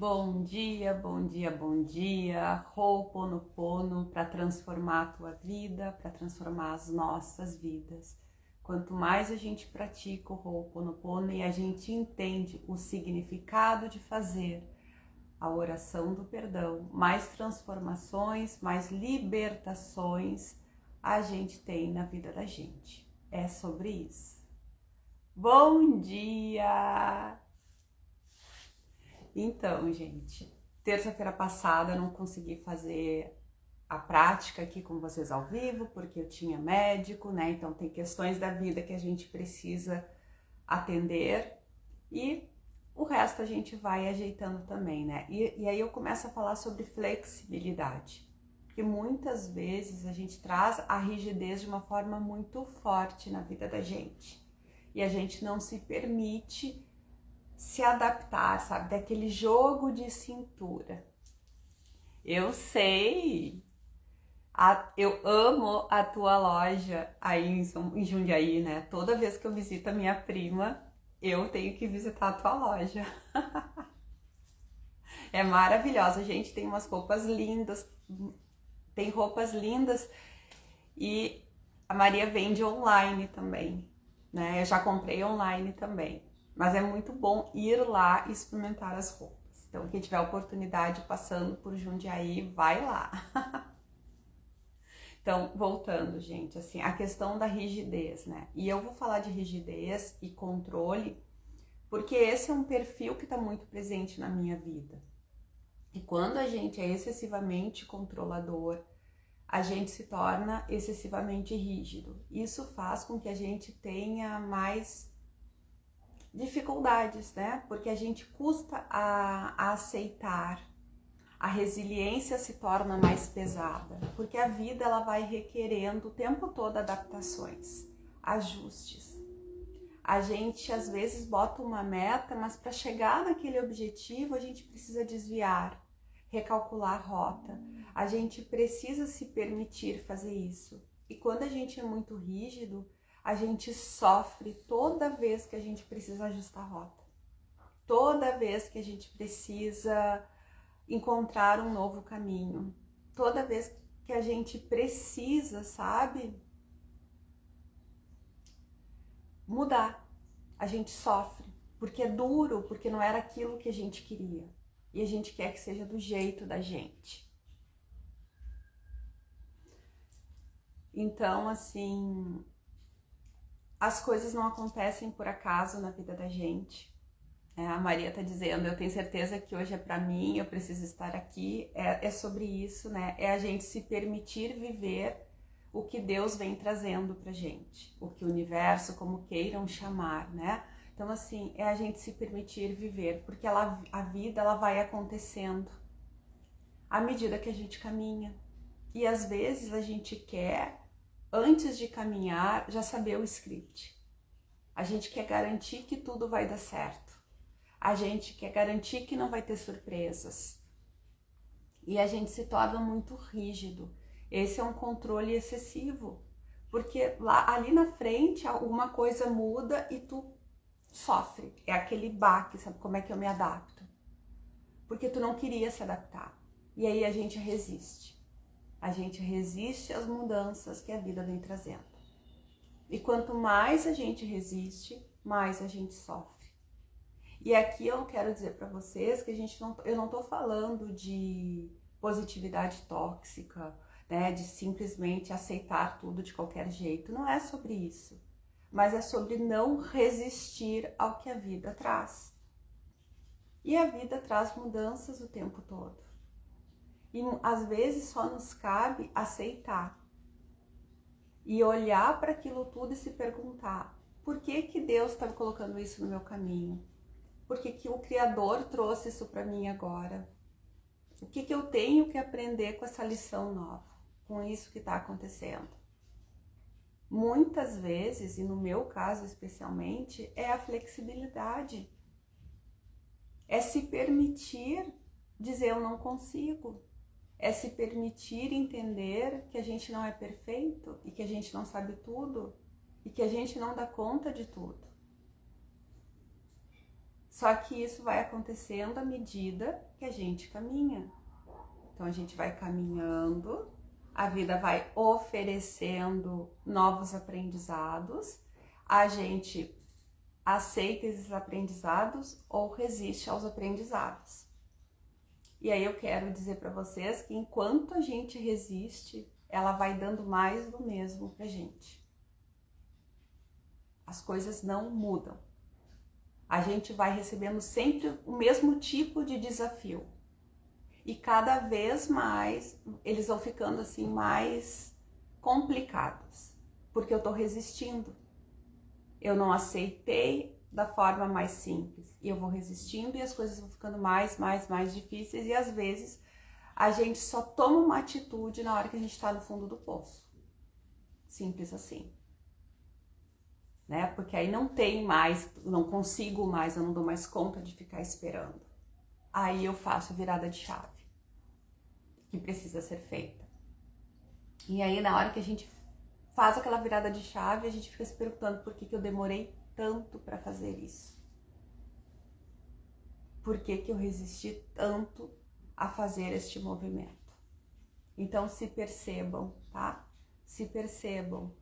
Bom dia, bom dia, bom dia. Ho'oponopono para transformar a tua vida, para transformar as nossas vidas. Quanto mais a gente pratica o Ho'oponopono e a gente entende o significado de fazer a oração do perdão, mais transformações, mais libertações a gente tem na vida da gente. É sobre isso. Bom dia! Então, gente, terça-feira passada eu não consegui fazer a prática aqui com vocês ao vivo, porque eu tinha médico, né? Então tem questões da vida que a gente precisa atender e o resto a gente vai ajeitando também, né? E aí eu começo a falar sobre flexibilidade, porque muitas vezes a gente traz a rigidez de uma forma muito forte na vida da gente e a gente não se permite se adaptar, sabe? Daquele jogo de cintura. Eu sei, eu amo a tua loja aí em Jundiaí, né? Toda vez que eu visito a minha prima, eu tenho que visitar a tua loja. É maravilhosa, gente, tem umas roupas lindas, tem roupas lindas e a Maria vende online também, né? Eu já comprei online também. Mas é muito bom ir lá e experimentar as roupas. Então, quem tiver oportunidade passando por Jundiaí, vai lá. Então, voltando, gente, assim, a questão da rigidez, né? E eu vou falar de rigidez e controle, porque esse é um perfil que está muito presente na minha vida. E quando a gente é excessivamente controlador, a gente se torna excessivamente rígido. Isso faz com que a gente tenha mais dificuldades, né? Porque a gente custa a aceitar, a resiliência se torna mais pesada, porque a vida ela vai requerendo o tempo todo adaptações, ajustes. A gente às vezes bota uma meta, mas para chegar naquele objetivo a gente precisa desviar, recalcular a rota. A gente precisa se permitir fazer isso. E quando a gente é muito rígido, a gente sofre toda vez que a gente precisa ajustar a rota. Toda vez que a gente precisa encontrar um novo caminho. Toda vez que a gente precisa, sabe, mudar. A gente sofre, porque é duro, porque não era aquilo que a gente queria. E a gente quer que seja do jeito da gente. Então, assim, as coisas não acontecem por acaso na vida da gente. A Maria tá dizendo, eu tenho certeza que hoje é para mim, eu preciso estar aqui. É sobre isso, né? É a gente se permitir viver o que Deus vem trazendo pra gente. O que o universo, como queiram chamar, né? Então, assim, é a gente se permitir viver, porque a vida ela vai acontecendo à medida que a gente caminha. E às vezes a gente quer, antes de caminhar, já saber o script. A gente quer garantir que tudo vai dar certo. A gente quer garantir que não vai ter surpresas. E a gente se torna muito rígido. Esse é um controle excessivo. Porque ali na frente alguma coisa muda e tu sofre. É aquele baque, sabe como é que eu me adapto? Porque tu não queria se adaptar. E aí a gente resiste. A gente resiste às mudanças que a vida vem trazendo. E quanto mais a gente resiste, mais a gente sofre. E aqui eu quero dizer para vocês que eu não tô falando de positividade tóxica, né, de simplesmente aceitar tudo de qualquer jeito. Não é sobre isso. Mas é sobre não resistir ao que a vida traz. E a vida traz mudanças o tempo todo. E às vezes só nos cabe aceitar. E olhar para aquilo tudo e se perguntar, por que que Deus está colocando isso no meu caminho? Por que que o Criador trouxe isso para mim agora? O que que eu tenho que aprender com essa lição nova? Com isso que está acontecendo? Muitas vezes, e no meu caso especialmente, é a flexibilidade. É se permitir dizer eu não consigo. É se permitir entender que a gente não é perfeito e que a gente não sabe tudo e que a gente não dá conta de tudo. Só que isso vai acontecendo à medida que a gente caminha. Então a gente vai caminhando, a vida vai oferecendo novos aprendizados, a gente aceita esses aprendizados ou resiste aos aprendizados. E aí eu quero dizer para vocês que enquanto a gente resiste, ela vai dando mais do mesmo pra gente. As coisas não mudam. A gente vai recebendo sempre o mesmo tipo de desafio. E cada vez mais eles vão ficando assim mais complicados, porque eu tô resistindo. Eu não aceitei da forma mais simples. E eu vou resistindo e as coisas vão ficando mais difíceis. E às vezes a gente só toma uma atitude na hora que a gente está no fundo do poço. Simples assim. Né? Porque aí não tem mais, não consigo mais, eu não dou mais conta de ficar esperando. Aí eu faço a virada de chave que precisa ser feita. E aí na hora que a gente faz aquela virada de chave, a gente fica se perguntando por que eu demorei tanto para fazer isso. Por que eu resisti tanto a fazer este movimento? Então se percebam, tá? Se percebam.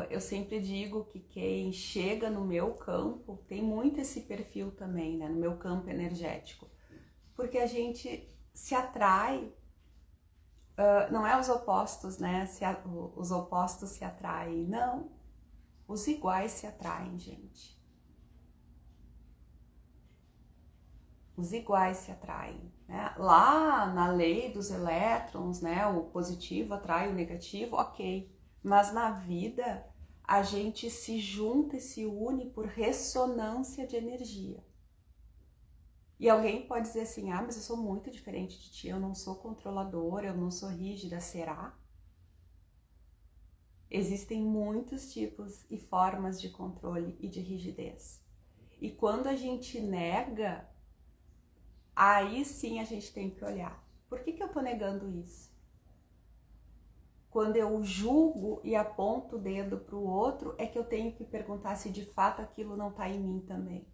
Eu sempre digo que quem chega no meu campo tem muito esse perfil também, né? No meu campo energético. Porque a gente se atrai. Não é os opostos, né? Os opostos se atraem, não. Os iguais se atraem, gente. Os iguais se atraem, né? Lá na lei dos elétrons, né? O positivo atrai o negativo, ok. Mas na vida, a gente se junta e se une por ressonância de energia. E alguém pode dizer assim, mas eu sou muito diferente de ti, eu não sou controladora, eu não sou rígida, será? Existem muitos tipos e formas de controle e de rigidez. E quando a gente nega, aí sim a gente tem que olhar. Por que eu tô negando isso? Quando eu julgo e aponto o dedo pro outro, é que eu tenho que perguntar se de fato aquilo não tá em mim também.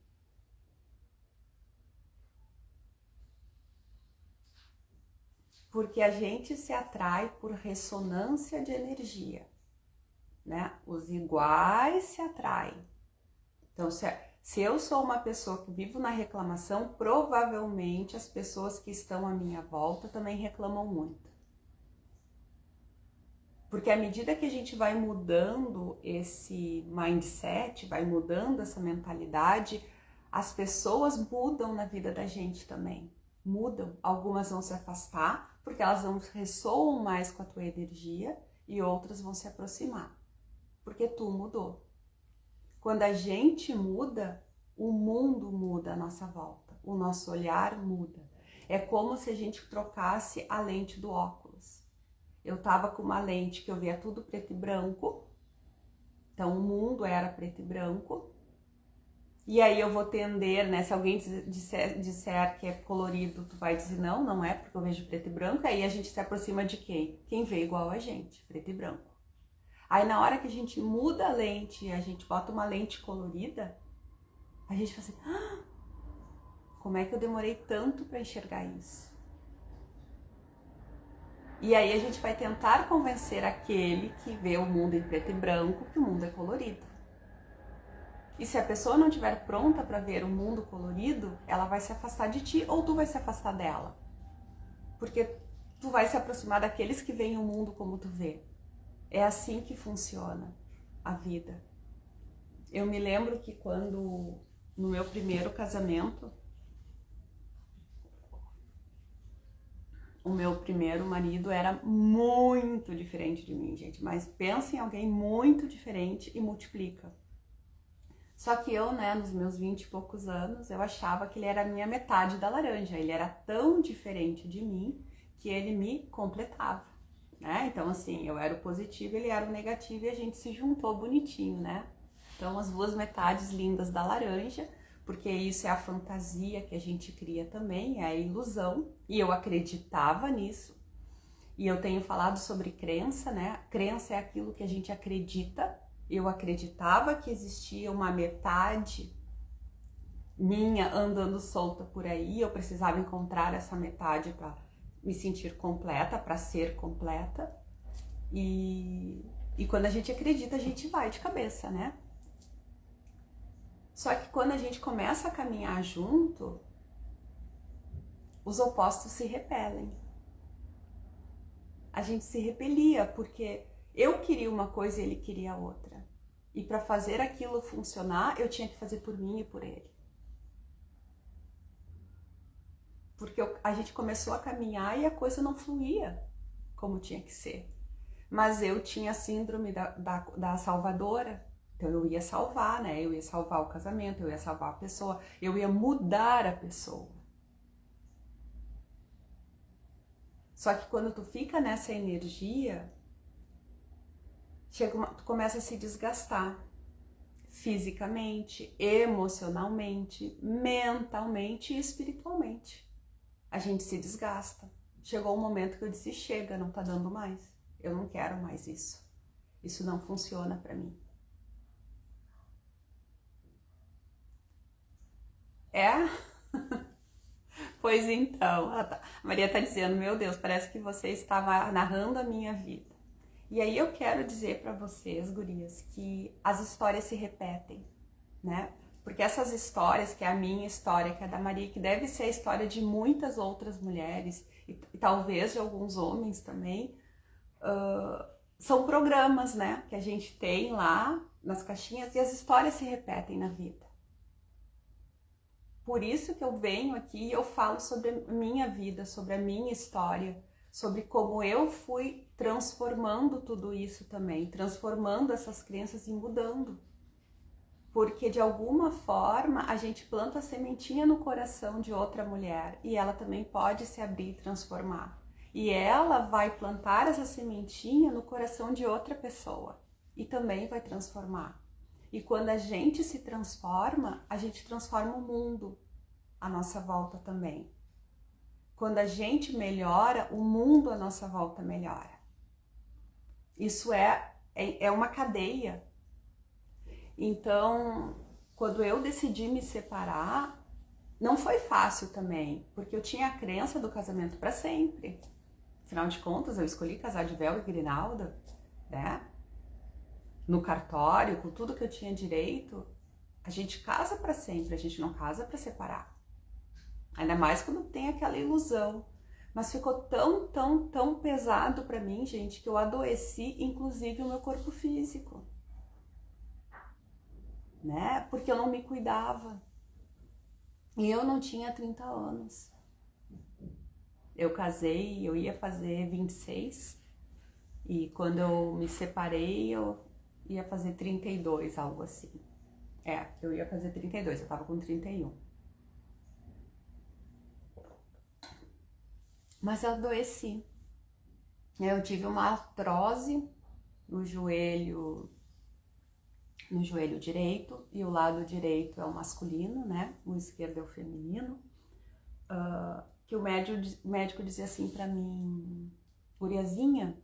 Porque a gente se atrai por ressonância de energia, né? Os iguais se atraem. Então, se eu sou uma pessoa que vivo na reclamação, provavelmente as pessoas que estão à minha volta também reclamam muito. Porque à medida que a gente vai mudando esse mindset, vai mudando essa mentalidade, as pessoas mudam na vida da gente também. Mudam. Algumas vão se afastar, porque elas não ressoam mais com a tua energia, e outras vão se aproximar, porque tu mudou. Quando a gente muda, o mundo muda à nossa volta, o nosso olhar muda. É como se a gente trocasse a lente do óculos. Eu tava com uma lente que eu via tudo preto e branco, então o mundo era preto e branco, e aí eu vou tender, né, se alguém disser que é colorido, tu vai dizer não é, porque eu vejo preto e branco, aí a gente se aproxima de quem? Quem vê igual a gente, preto e branco. Aí na hora que a gente muda a lente, a gente bota uma lente colorida, a gente fala assim, como é que eu demorei tanto para enxergar isso? E aí a gente vai tentar convencer aquele que vê o mundo em preto e branco que o mundo é colorido. E se a pessoa não estiver pronta para ver o mundo colorido, ela vai se afastar de ti ou tu vai se afastar dela. Porque tu vai se aproximar daqueles que veem o mundo como tu vê. É assim que funciona a vida. Eu me lembro que quando, no meu primeiro casamento, o meu primeiro marido era muito diferente de mim, gente. Mas pensa em alguém muito diferente e multiplica. Só que eu, né, nos meus 20 e poucos anos, eu achava que ele era a minha metade da laranja. Ele era tão diferente de mim que ele me completava, né? Então, assim, eu era o positivo, ele era o negativo e a gente se juntou bonitinho, né? Então, as duas metades lindas da laranja, porque isso é a fantasia que a gente cria também, é a ilusão. E eu acreditava nisso. E eu tenho falado sobre crença, né? Crença é aquilo que a gente acredita. Eu acreditava que existia uma metade minha andando solta por aí, eu precisava encontrar essa metade para me sentir completa, para ser completa. E quando a gente acredita, a gente vai de cabeça, né? Só que quando a gente começa a caminhar junto, os opostos se repelem. A gente se repelia porque eu queria uma coisa e ele queria outra. E para fazer aquilo funcionar, eu tinha que fazer por mim e por ele. Porque a gente começou a caminhar e a coisa não fluía como tinha que ser. Mas eu tinha a síndrome da salvadora. Então eu ia salvar, né? Eu ia salvar o casamento, eu ia salvar a pessoa, eu ia mudar a pessoa. Só que quando tu fica nessa energia, tu começa a se desgastar fisicamente, emocionalmente, mentalmente e espiritualmente. A gente se desgasta. Chegou um momento que eu disse, chega, não tá dando mais. Eu não quero mais isso. Isso não funciona pra mim. É? Pois então, a Maria tá dizendo, meu Deus, parece que você estava narrando a minha vida. E aí eu quero dizer pra vocês, gurias, que as histórias se repetem, né? Porque essas histórias, que é a minha história, que é a da Maria, que deve ser a história de muitas outras mulheres, e talvez de alguns homens também, são programas, né? Que a gente tem lá nas caixinhas e as histórias se repetem na vida. Por isso que eu venho aqui e eu falo sobre a minha vida, sobre a minha história, sobre como eu fui transformando tudo isso também, transformando essas crenças e mudando. Porque de alguma forma a gente planta a sementinha no coração de outra mulher e ela também pode se abrir e transformar. E ela vai plantar essa sementinha no coração de outra pessoa e também vai transformar. E quando a gente se transforma, a gente transforma o mundo à nossa volta também. Quando a gente melhora, o mundo à nossa volta melhora. Isso é uma cadeia. Então, quando eu decidi me separar, não foi fácil também, porque eu tinha a crença do casamento para sempre. Afinal de contas, eu escolhi casar de véu e grinalda, né? No cartório, com tudo que eu tinha direito, a gente casa para sempre, a gente não casa para separar. Ainda mais quando tem aquela ilusão. Mas ficou tão pesado para mim, gente, que eu adoeci, inclusive o meu corpo físico. Né? Porque eu não me cuidava. E eu não tinha 30 anos. Eu casei, eu ia fazer 26. E quando eu me separei, eu ia fazer 32, algo assim. Eu ia fazer 32, eu tava com 31. Mas eu adoeci. Eu tive uma artrose no joelho direito, e o lado direito é o masculino, né? O esquerdo é o feminino. Que o médico dizia assim pra mim, guriazinha,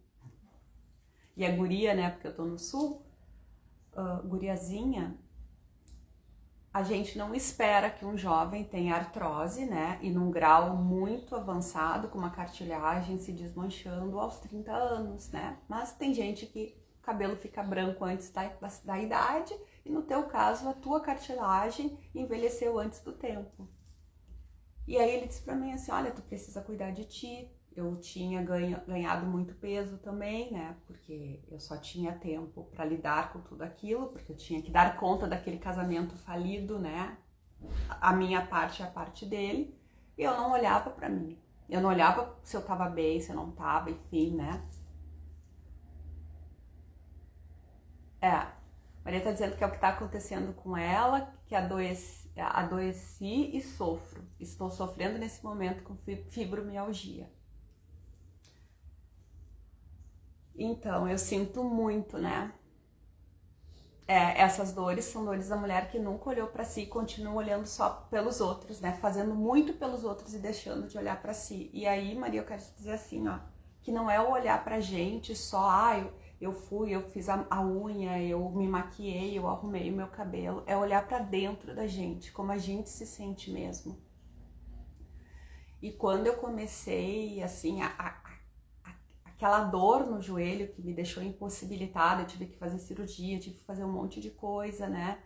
e é guria, né? Porque eu tô no sul, guriazinha, a gente não espera que um jovem tenha artrose, né? E num grau muito avançado, com uma cartilagem se desmanchando aos 30 anos, né? Mas tem gente que o cabelo fica branco antes da idade, e no teu caso, a tua cartilagem envelheceu antes do tempo. E aí ele disse pra mim assim, olha, tu precisa cuidar de ti. Eu tinha ganhado muito peso também, né? Porque eu só tinha tempo para lidar com tudo aquilo, porque eu tinha que dar conta daquele casamento falido, né? A minha parte e a parte dele. E eu não olhava para mim. Eu não olhava se eu tava bem, se eu não tava, enfim, né? Maria tá dizendo que é o que tá acontecendo com ela, que adoeci e sofro. Estou sofrendo nesse momento com fibromialgia. Então, eu sinto muito, né? Essas dores são dores da mulher que nunca olhou pra si e continua olhando só pelos outros, né? Fazendo muito pelos outros e deixando de olhar pra si. E aí, Maria, eu quero te dizer assim, ó, que não é o olhar pra gente só, eu fui, eu fiz a unha, eu me maquiei, eu arrumei o meu cabelo. É olhar pra dentro da gente, como a gente se sente mesmo. E quando eu comecei, assim, aquela dor no joelho que me deixou impossibilitada, eu tive que fazer cirurgia, tive que fazer um monte de coisa, né?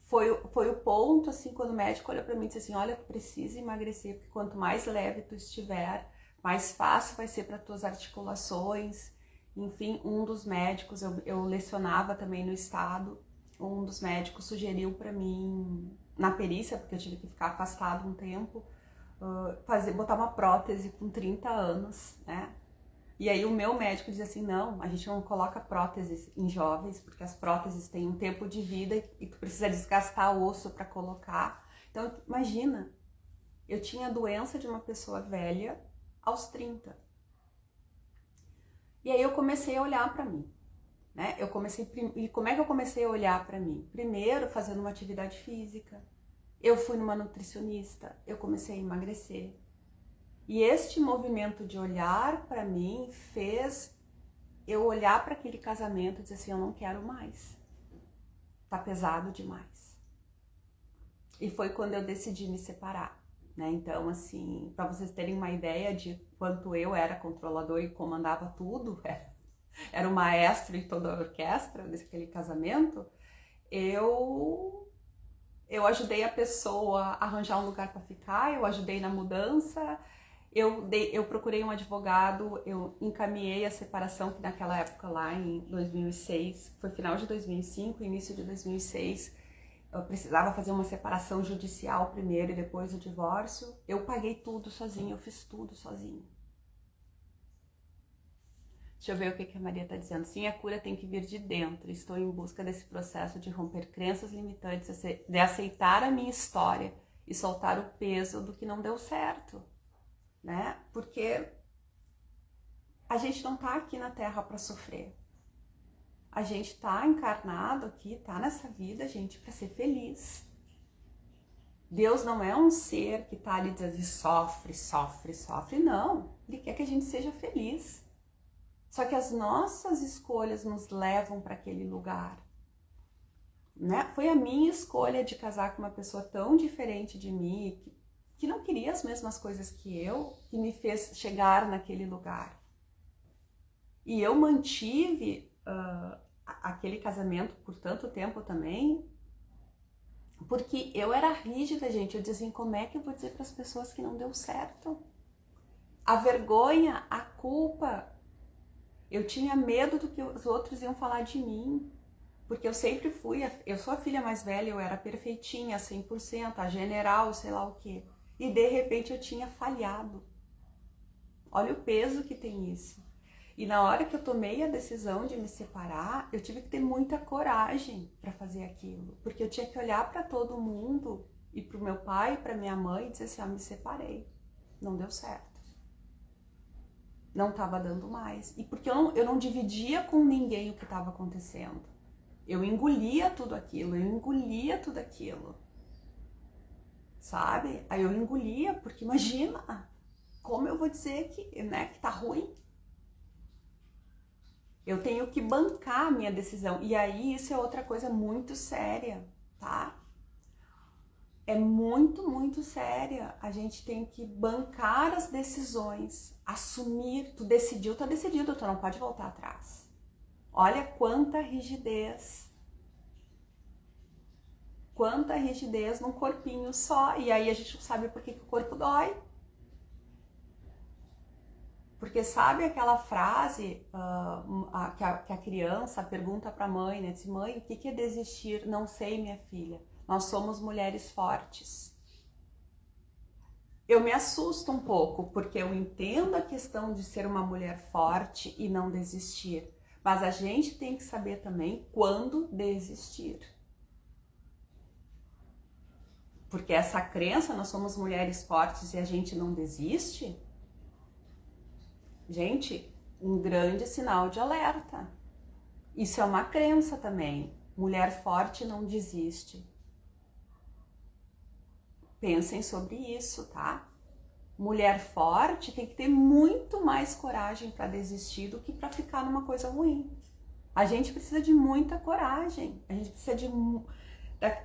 Foi o ponto, assim, quando o médico olhou pra mim e disse assim, olha, tu precisa emagrecer, porque quanto mais leve tu estiver, mais fácil vai ser para tuas articulações. Enfim, um dos médicos, eu lecionava também no estado, um dos médicos sugeriu para mim, na perícia, porque eu tive que ficar afastado um tempo, botar uma prótese com 30 anos, né? E aí o meu médico dizia assim, não, a gente não coloca próteses em jovens, porque as próteses têm um tempo de vida e tu precisa desgastar o osso para colocar. Então, imagina, eu tinha a doença de uma pessoa velha aos 30. E aí eu comecei a olhar para mim, né? E como é que eu comecei a olhar para mim? Primeiro, fazendo uma atividade física. Eu fui numa nutricionista, eu comecei a emagrecer. E este movimento de olhar para mim fez eu olhar para aquele casamento e dizer assim, eu não quero mais. Tá pesado demais. E foi quando eu decidi me separar, né? Então, assim, para vocês terem uma ideia de quanto eu era controladora e comandava tudo, era o maestro e toda a orquestra daquele casamento, eu ajudei a pessoa a arranjar um lugar para ficar, eu ajudei na mudança, eu procurei um advogado, eu encaminhei a separação, que naquela época lá em 2006, foi final de 2005, início de 2006, eu precisava fazer uma separação judicial primeiro e depois o divórcio. Eu paguei tudo sozinha, eu fiz tudo sozinha. Deixa eu ver o que a Maria está dizendo. Sim, a cura tem que vir de dentro. Estou em busca desse processo de romper crenças limitantes, de aceitar a minha história e soltar o peso do que não deu certo, né? Porque a gente não tá aqui na Terra para sofrer. A gente tá encarnado aqui, tá nessa vida, gente, para ser feliz. Deus não é um ser que tá ali dizendo sofre, sofre, sofre. Não, Ele quer que a gente seja feliz. Só que as nossas escolhas nos levam para aquele lugar, né? Foi a minha escolha de casar com uma pessoa tão diferente de mim, que não queria as mesmas coisas que eu, que me fez chegar naquele lugar. E eu mantive aquele casamento por tanto tempo também, porque eu era rígida, gente. Eu dizia assim, como é que eu vou dizer para as pessoas que não deu certo? A vergonha, a culpa. Eu tinha medo do que os outros iam falar de mim, porque eu sempre fui, eu sou a filha mais velha, eu era perfeitinha, 100%, a general, sei lá o quê. E de repente eu tinha falhado. Olha o peso que tem isso. E na hora que eu tomei a decisão de me separar, eu tive que ter muita coragem para fazer aquilo, porque eu tinha que olhar para todo mundo e para o meu pai, para minha mãe e dizer assim, me separei, não deu certo. Não estava dando mais. E porque eu não dividia com ninguém o que estava acontecendo. Eu engolia tudo aquilo, sabe? Aí eu engolia, porque imagina, como eu vou dizer que, né, que tá ruim? Eu tenho que bancar a minha decisão. E aí isso é outra coisa muito séria, tá? É muito, muito séria. A gente tem que bancar as decisões, assumir. Tu decidiu, tá decidido, tu não pode voltar atrás. Olha quanta rigidez. Quanta rigidez num corpinho só. E aí a gente não sabe por que o corpo dói. Porque sabe aquela frase que a criança pergunta pra mãe, né? Diz, mãe, o que é desistir? Não sei, minha filha. Nós somos mulheres fortes. Eu me assusto um pouco, porque eu entendo a questão de ser uma mulher forte e não desistir. Mas a gente tem que saber também quando desistir. Porque essa crença, nós somos mulheres fortes e a gente não desiste, gente, um grande sinal de alerta. Isso é uma crença também. Mulher forte não desiste. Pensem sobre isso, tá? Mulher forte tem que ter muito mais coragem para desistir do que para ficar numa coisa ruim. A gente precisa de muita coragem, a gente precisa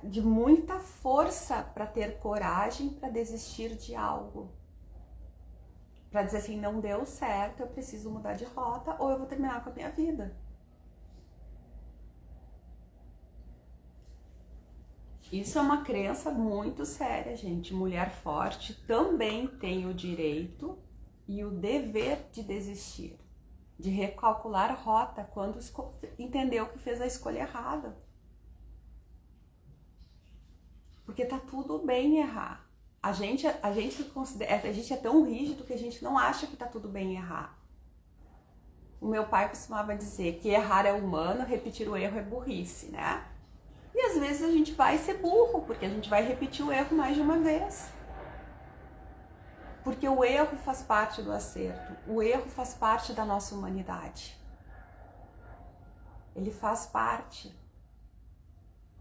de muita força para ter coragem para desistir de algo. Para dizer assim, não deu certo, eu preciso mudar de rota ou eu vou terminar com a minha vida. Isso é uma crença muito séria, gente. Mulher forte também tem o direito e o dever de desistir, de recalcular a rota quando entendeu que fez a escolha errada. Porque tá tudo bem errar. A gente é tão rígido que a gente não acha que tá tudo bem errar. O meu pai costumava dizer que errar é humano, repetir o erro é burrice, né? E às vezes a gente vai ser burro, porque a gente vai repetir o erro mais de uma vez. Porque o erro faz parte do acerto, o erro faz parte da nossa humanidade. Ele faz parte.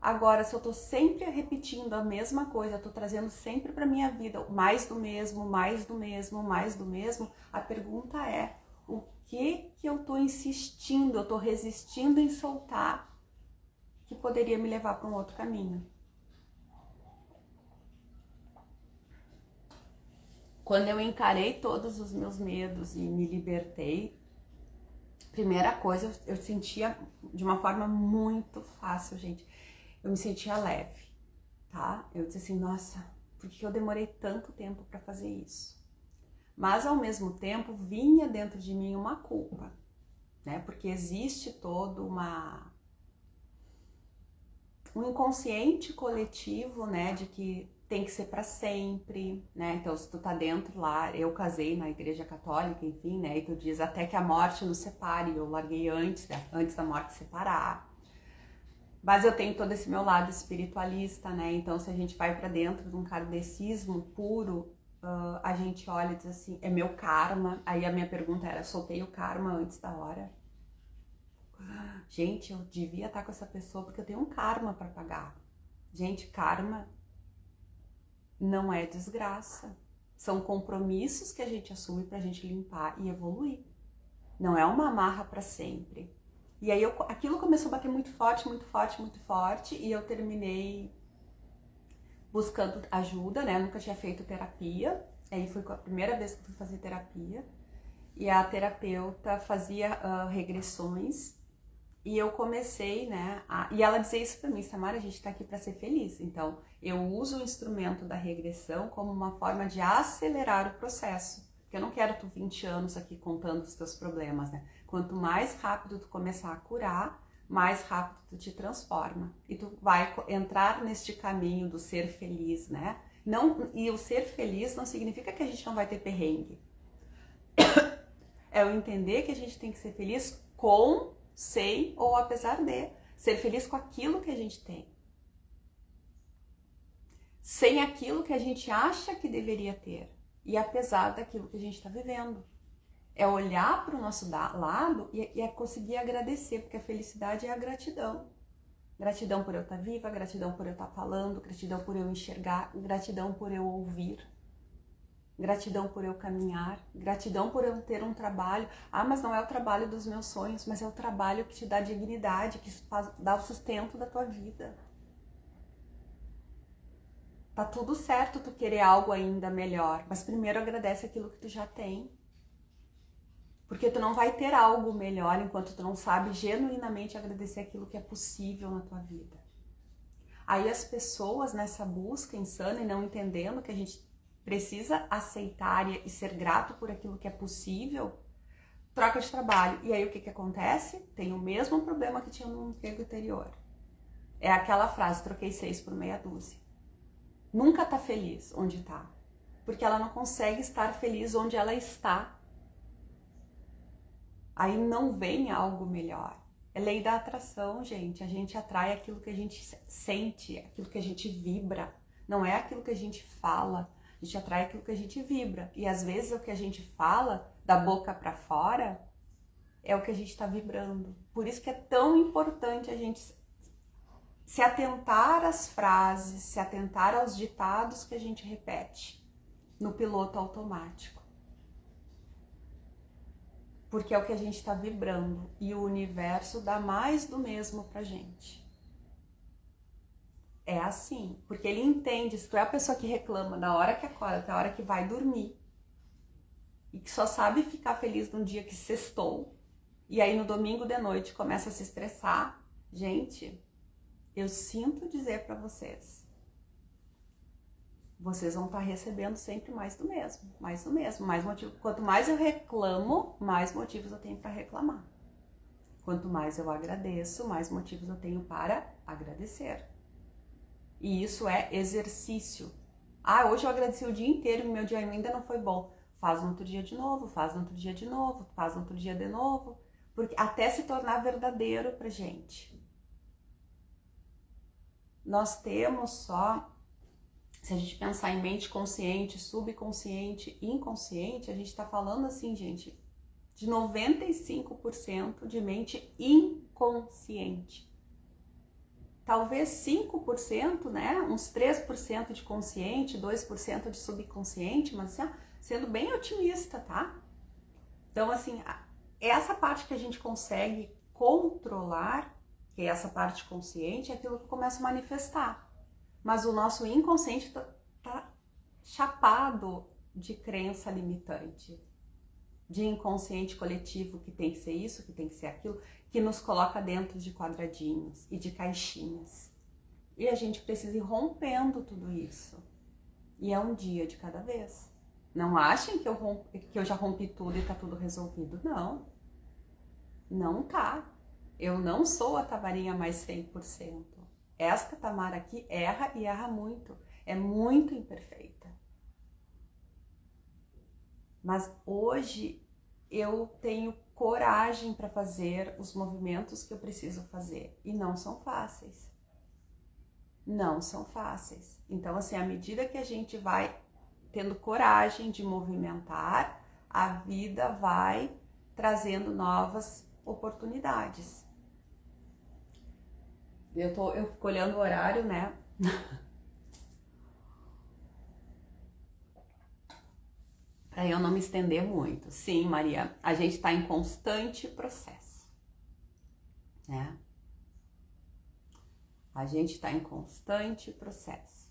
Agora, se eu tô sempre repetindo a mesma coisa, eu tô trazendo sempre pra minha vida mais do mesmo, mais do mesmo, mais do mesmo, a pergunta é, o que eu tô insistindo, eu tô resistindo em soltar, que poderia me levar para um outro caminho? Quando eu encarei todos os meus medos e me libertei, primeira coisa, eu sentia de uma forma muito fácil, gente. Eu me sentia leve, tá? Eu disse assim, nossa, por que eu demorei tanto tempo para fazer isso? Mas ao mesmo tempo vinha dentro de mim uma culpa, né? Porque existe todo um inconsciente coletivo, né, de que tem que ser para sempre, né? Então, se tu tá dentro lá, eu casei na igreja católica, enfim, né? E tu diz até que a morte nos separe, eu larguei antes, né? Antes da morte separar. Mas eu tenho todo esse meu lado espiritualista, né? Então, se a gente vai para dentro de um kardecismo puro, a gente olha e diz assim, é meu karma. Aí a minha pergunta era, soltei o karma antes da hora? Gente, eu devia estar com essa pessoa porque eu tenho um karma para pagar. Gente, karma não é desgraça. São compromissos que a gente assume pra gente limpar e evoluir. Não é uma amarra para sempre. E aí aquilo começou a bater muito forte, muito forte, muito forte, e eu terminei buscando ajuda, né? Eu nunca tinha feito terapia. Aí foi a primeira vez que eu fui fazer terapia. E a terapeuta fazia regressões. E eu comecei, né, e ela dizia isso pra mim, Samara, a gente tá aqui pra ser feliz. Então, eu uso o instrumento da regressão como uma forma de acelerar o processo. Porque eu não quero tu 20 anos aqui contando os teus problemas, né? Quanto mais rápido tu começar a curar, mais rápido tu te transforma. E tu vai entrar neste caminho do ser feliz, né? Não, e o ser feliz não significa que a gente não vai ter perrengue. É o entender que a gente tem que ser feliz com, sem ou apesar de. Ser feliz com aquilo que a gente tem. Sem aquilo que a gente acha que deveria ter. E apesar daquilo que a gente está vivendo. É olhar para o nosso lado e é conseguir agradecer, porque a felicidade é a gratidão. Gratidão por eu estar viva, gratidão por eu estar falando, gratidão por eu enxergar, gratidão por eu ouvir. Gratidão por eu caminhar, gratidão por eu ter um trabalho. Ah, mas não é o trabalho dos meus sonhos, mas é o trabalho que te dá dignidade, que dá o sustento da tua vida. Tá tudo certo tu querer algo ainda melhor, mas primeiro agradece aquilo que tu já tem. Porque tu não vai ter algo melhor enquanto tu não sabe genuinamente agradecer aquilo que é possível na tua vida. Aí as pessoas nessa busca insana e não entendendo que a gente precisa aceitar e ser grato por aquilo que é possível, troca de trabalho. E aí o que acontece? Tem o mesmo problema que tinha no emprego anterior. É aquela frase, troquei 6 por meia dúzia. Nunca tá feliz onde tá. Porque ela não consegue estar feliz onde ela está. Aí não vem algo melhor. É lei da atração, gente. A gente atrai aquilo que a gente sente, aquilo que a gente vibra. Não é aquilo que a gente fala. A gente atrai aquilo que a gente vibra. E às vezes o que a gente fala, da boca para fora, é o que a gente está vibrando. Por isso que é tão importante a gente se atentar às frases, se atentar aos ditados que a gente repete. no piloto automático. Porque é o que a gente está vibrando e o universo dá mais do mesmo pra gente. É assim, porque ele entende, se tu é a pessoa que reclama da hora que acorda até a hora que vai dormir e que só sabe ficar feliz no dia que sextou e aí no domingo de noite começa a se estressar, gente, eu sinto dizer pra vocês, vocês vão estar recebendo sempre mais do mesmo, mais do mesmo, mais motivo. Quanto mais eu reclamo, mais motivos eu tenho para reclamar. Quanto mais eu agradeço, mais motivos eu tenho para agradecer. E isso é exercício. Ah, hoje eu agradeci o dia inteiro e meu dia ainda não foi bom. Faz no outro dia de novo, faz no outro dia de novo, faz no outro dia de novo, porque até se tornar verdadeiro pra gente. Nós temos só, se a gente pensar em mente consciente, subconsciente, inconsciente, a gente está falando assim, gente, de 95% de mente inconsciente. Talvez 5%, né? Uns 3% de consciente, 2% de subconsciente, mas assim, sendo bem otimista, tá? Então, assim, essa parte que a gente consegue controlar, que é essa parte consciente, é aquilo que começa a manifestar. Mas o nosso inconsciente tá chapado de crença limitante, de inconsciente coletivo que tem que ser isso, que tem que ser aquilo, que nos coloca dentro de quadradinhos e de caixinhas. E a gente precisa ir rompendo tudo isso. E é um dia de cada vez. Não achem que eu já rompi tudo e tá tudo resolvido. Não. Não tá. Eu não sou a Tamarinha mais 100%. Esta Tamara aqui erra e erra muito. É muito imperfeita. Mas hoje eu tenho coragem para fazer os movimentos que eu preciso fazer. E não são fáceis. Não são fáceis. Então, assim, à medida que a gente vai tendo coragem de movimentar, a vida vai trazendo novas oportunidades. Eu fico olhando o horário, né? Para eu não me estender muito. Sim, Maria, a gente está em constante processo, né? A gente está em constante processo.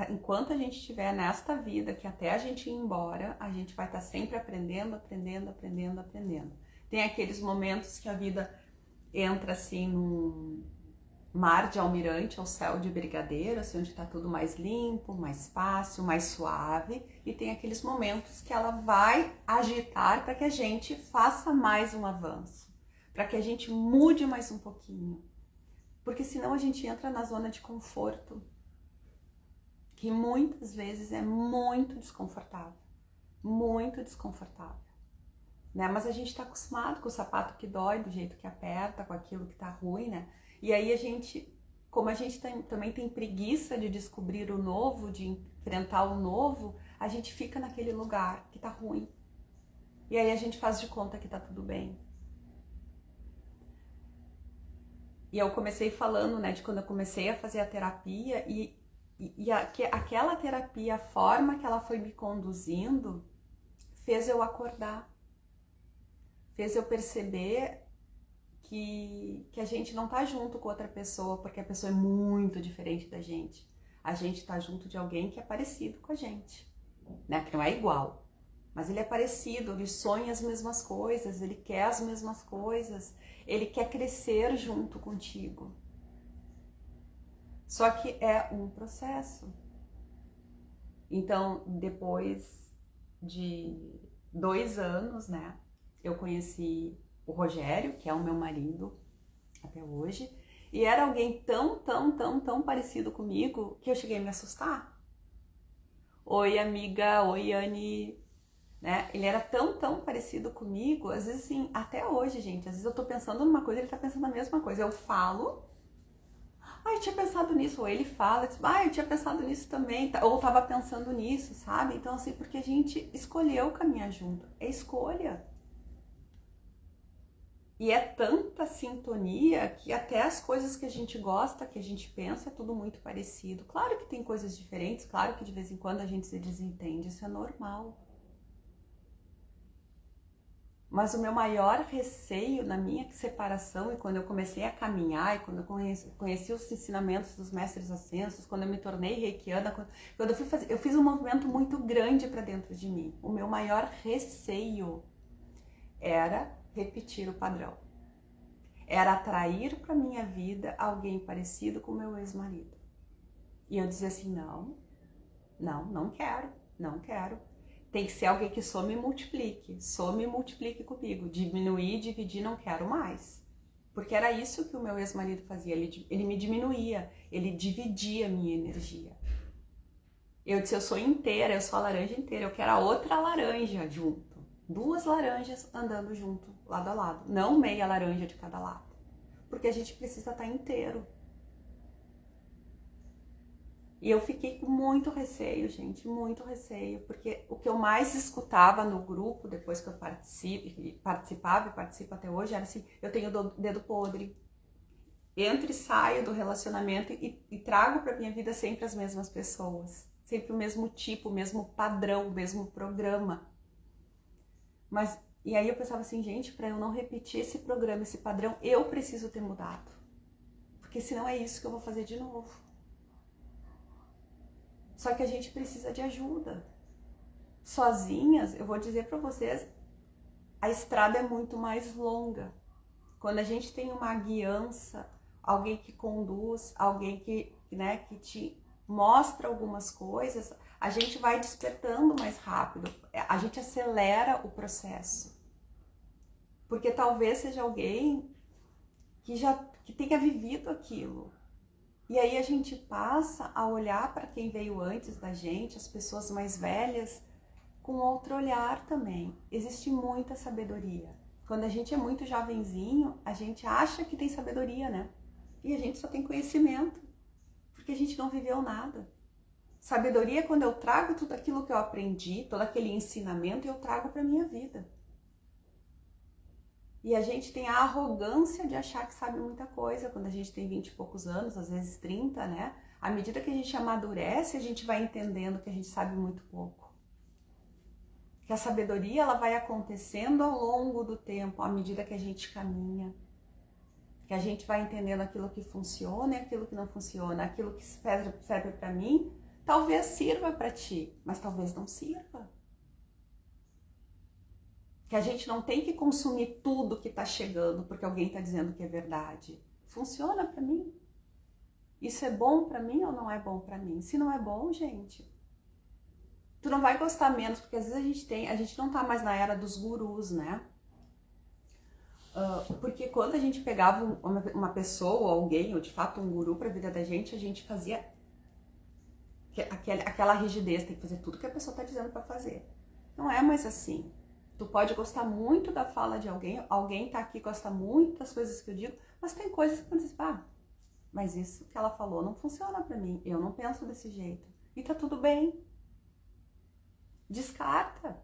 Enquanto a gente estiver nesta vida, que até a gente ir embora, a gente vai estar sempre aprendendo, aprendendo, aprendendo, aprendendo. Tem aqueles momentos que a vida entra assim num mar de almirante ou céu de brigadeiro, assim, onde está tudo mais limpo, mais fácil, mais suave, e tem aqueles momentos que ela vai agitar para que a gente faça mais um avanço, para que a gente mude mais um pouquinho, porque senão a gente entra na zona de conforto, que muitas vezes é muito desconfortável, né? Mas a gente está acostumado com o sapato que dói, do jeito que aperta, com aquilo que tá ruim, né? E aí a gente, como a gente também tem preguiça de descobrir o novo, de enfrentar o novo, a gente fica naquele lugar que tá ruim. E aí a gente faz de conta que tá tudo bem. E eu comecei falando, né, de quando eu comecei a fazer a terapia e aquela terapia, a forma que ela foi me conduzindo, fez eu acordar. Fez eu perceber que a gente não tá junto com outra pessoa porque a pessoa é muito diferente da gente. A gente tá junto de alguém que é parecido com a gente, né? Que não é igual, mas ele é parecido, ele sonha as mesmas coisas, ele quer as mesmas coisas, ele quer crescer junto contigo. Só que é um processo. Então, depois de 2 anos, né? Eu conheci o Rogério, que é o meu marido até hoje, e era alguém tão parecido comigo que eu cheguei a me assustar. Oi, amiga, oi, Anne, né? Ele era tão parecido comigo, às vezes assim, até hoje, gente, às vezes eu tô pensando numa coisa, ele tá pensando na mesma coisa. Eu falo, eu tinha pensado nisso, ou ele fala, eu tinha pensado nisso também, ou tava pensando nisso, sabe? Então, assim, porque a gente escolheu caminhar junto, é escolha. E é tanta sintonia que até as coisas que a gente gosta, que a gente pensa, é tudo muito parecido. Claro que tem coisas diferentes, claro que de vez em quando a gente se desentende, isso é normal. Mas o meu maior receio na minha separação, e quando eu comecei a caminhar, e quando eu conheci os ensinamentos dos mestres ascensos, quando eu me tornei reikiana, quando eu fiz um movimento muito grande para dentro de mim. O meu maior receio era repetir o padrão. Era atrair para minha vida alguém parecido com o meu ex-marido. E eu dizia assim, não quero. Tem que ser alguém que some e multiplique comigo. Diminuir, dividir, não quero mais. Porque era isso que o meu ex-marido fazia, ele me diminuía, ele dividia a minha energia. Eu disse, eu sou inteira, eu sou a laranja inteira, eu quero a outra laranja junto. 2 laranjas andando junto, lado a lado. Não meia laranja de cada lado. Porque a gente precisa estar inteiro. E eu fiquei com muito receio, gente, muito receio. Porque o que eu mais escutava no grupo, depois que eu participava e participo até hoje, era assim, eu tenho dedo podre. Entro e saio do relacionamento e trago para minha vida sempre as mesmas pessoas. Sempre o mesmo tipo, o mesmo padrão, o mesmo programa. E aí eu pensava assim, gente, para eu não repetir esse programa, esse padrão, eu preciso ter mudado. Porque senão é isso que eu vou fazer de novo. Só que a gente precisa de ajuda. Sozinhas, eu vou dizer para vocês, a estrada é muito mais longa. Quando a gente tem uma guiança, alguém que conduz, alguém que te mostra algumas coisas, a gente vai despertando mais rápido, a gente acelera o processo. Porque talvez seja alguém que tenha vivido aquilo. E aí a gente passa a olhar para quem veio antes da gente, as pessoas mais velhas, com outro olhar também. Existe muita sabedoria. Quando a gente é muito jovenzinho, a gente acha que tem sabedoria, né? E a gente só tem conhecimento, porque a gente não viveu nada. Sabedoria é quando eu trago tudo aquilo que eu aprendi, todo aquele ensinamento, e eu trago para minha vida. E a gente tem a arrogância de achar que sabe muita coisa quando a gente tem 20 e poucos anos, às vezes 30, né? À medida que a gente amadurece, a gente vai entendendo que a gente sabe muito pouco. Que a sabedoria ela vai acontecendo ao longo do tempo, à medida que a gente caminha. Que a gente vai entendendo aquilo que funciona e aquilo que não funciona. Aquilo que serve para mim, talvez sirva para ti, mas talvez não sirva. Que a gente não tem que consumir tudo que está chegando porque alguém está dizendo que é verdade. Funciona para mim? Isso é bom para mim ou não é bom para mim? Se não é bom, gente, tu não vai gostar menos, porque às vezes a gente não tá mais na era dos gurus, né? Porque quando a gente pegava uma pessoa ou alguém, ou de fato um guru para a vida da gente, a gente fazia aquela rigidez, tem que fazer tudo que a pessoa está dizendo para fazer. Não é mais assim. Tu pode gostar muito da fala de alguém tá aqui, gosta muito das coisas que eu digo, mas tem coisas que você diz, mas isso que ela falou não funciona pra mim, eu não penso desse jeito. E tá tudo bem. Descarta.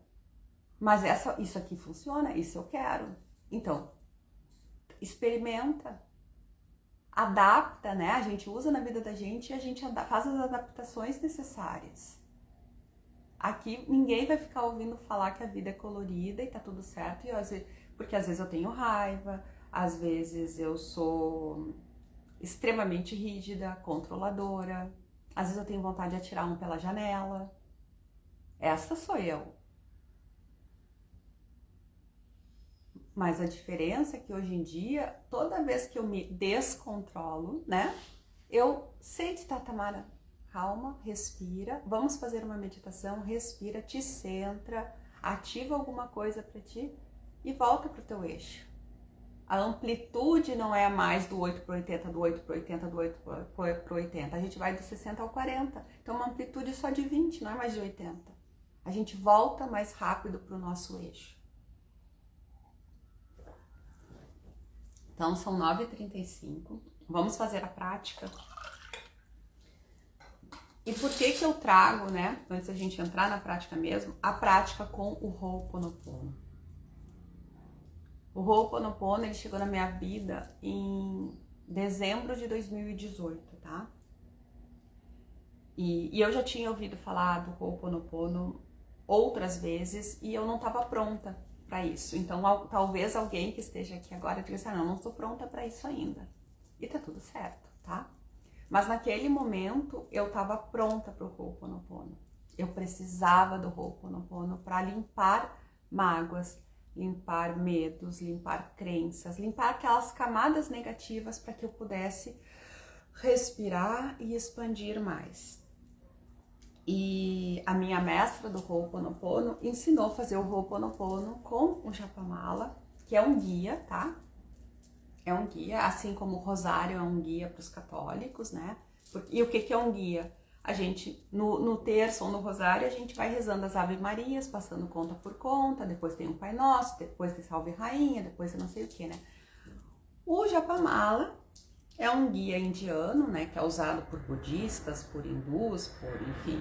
Mas isso aqui funciona, isso eu quero. Então, experimenta. Adapta, né? A gente usa na vida da gente e a gente faz as adaptações necessárias. Aqui ninguém vai ficar ouvindo falar que a vida é colorida e tá tudo certo, porque às vezes eu tenho raiva, às vezes eu sou extremamente rígida, controladora, às vezes eu tenho vontade de atirar um pela janela. Essa sou eu. Mas a diferença é que hoje em dia, toda vez que eu me descontrolo, né? Eu sei de Tamara, calma, respira, vamos fazer uma meditação, respira, te centra, ativa alguma coisa para ti e volta pro teu eixo. A amplitude não é mais do 8 para 80, do 8 para 80, do 8 para 80. A gente vai do 60 ao 40. Então uma amplitude só de 20, não é mais de 80. A gente volta mais rápido pro nosso eixo. Então são 9h35. Vamos fazer a prática. E por que eu trago, né, antes da gente entrar na prática mesmo, a prática com o Ho'oponopono? O Ho'oponopono, ele chegou na minha vida em dezembro de 2018, tá? E eu já tinha ouvido falar do Ho'oponopono outras vezes e eu não estava pronta para isso. Então, talvez alguém que esteja aqui agora diga assim, não, não estou pronta para isso ainda. E tá tudo certo, tá? Mas naquele momento eu estava pronta para o Ho'oponopono. Eu precisava do Ho'oponopono para limpar mágoas, limpar medos, limpar crenças, limpar aquelas camadas negativas para que eu pudesse respirar e expandir mais. E a minha mestra do Ho'oponopono ensinou a fazer o Ho'oponopono com o Japamala, que é um guia, tá? É um guia, assim como o rosário é um guia para os católicos, né? E o que é um guia? A gente, no terço ou no rosário, a gente vai rezando as Ave Marias, passando conta por conta, depois tem o Pai Nosso, depois tem Salve Rainha, depois eu não sei o que, né? O Japamala é um guia indiano, né, que é usado por budistas, por hindus, por enfim,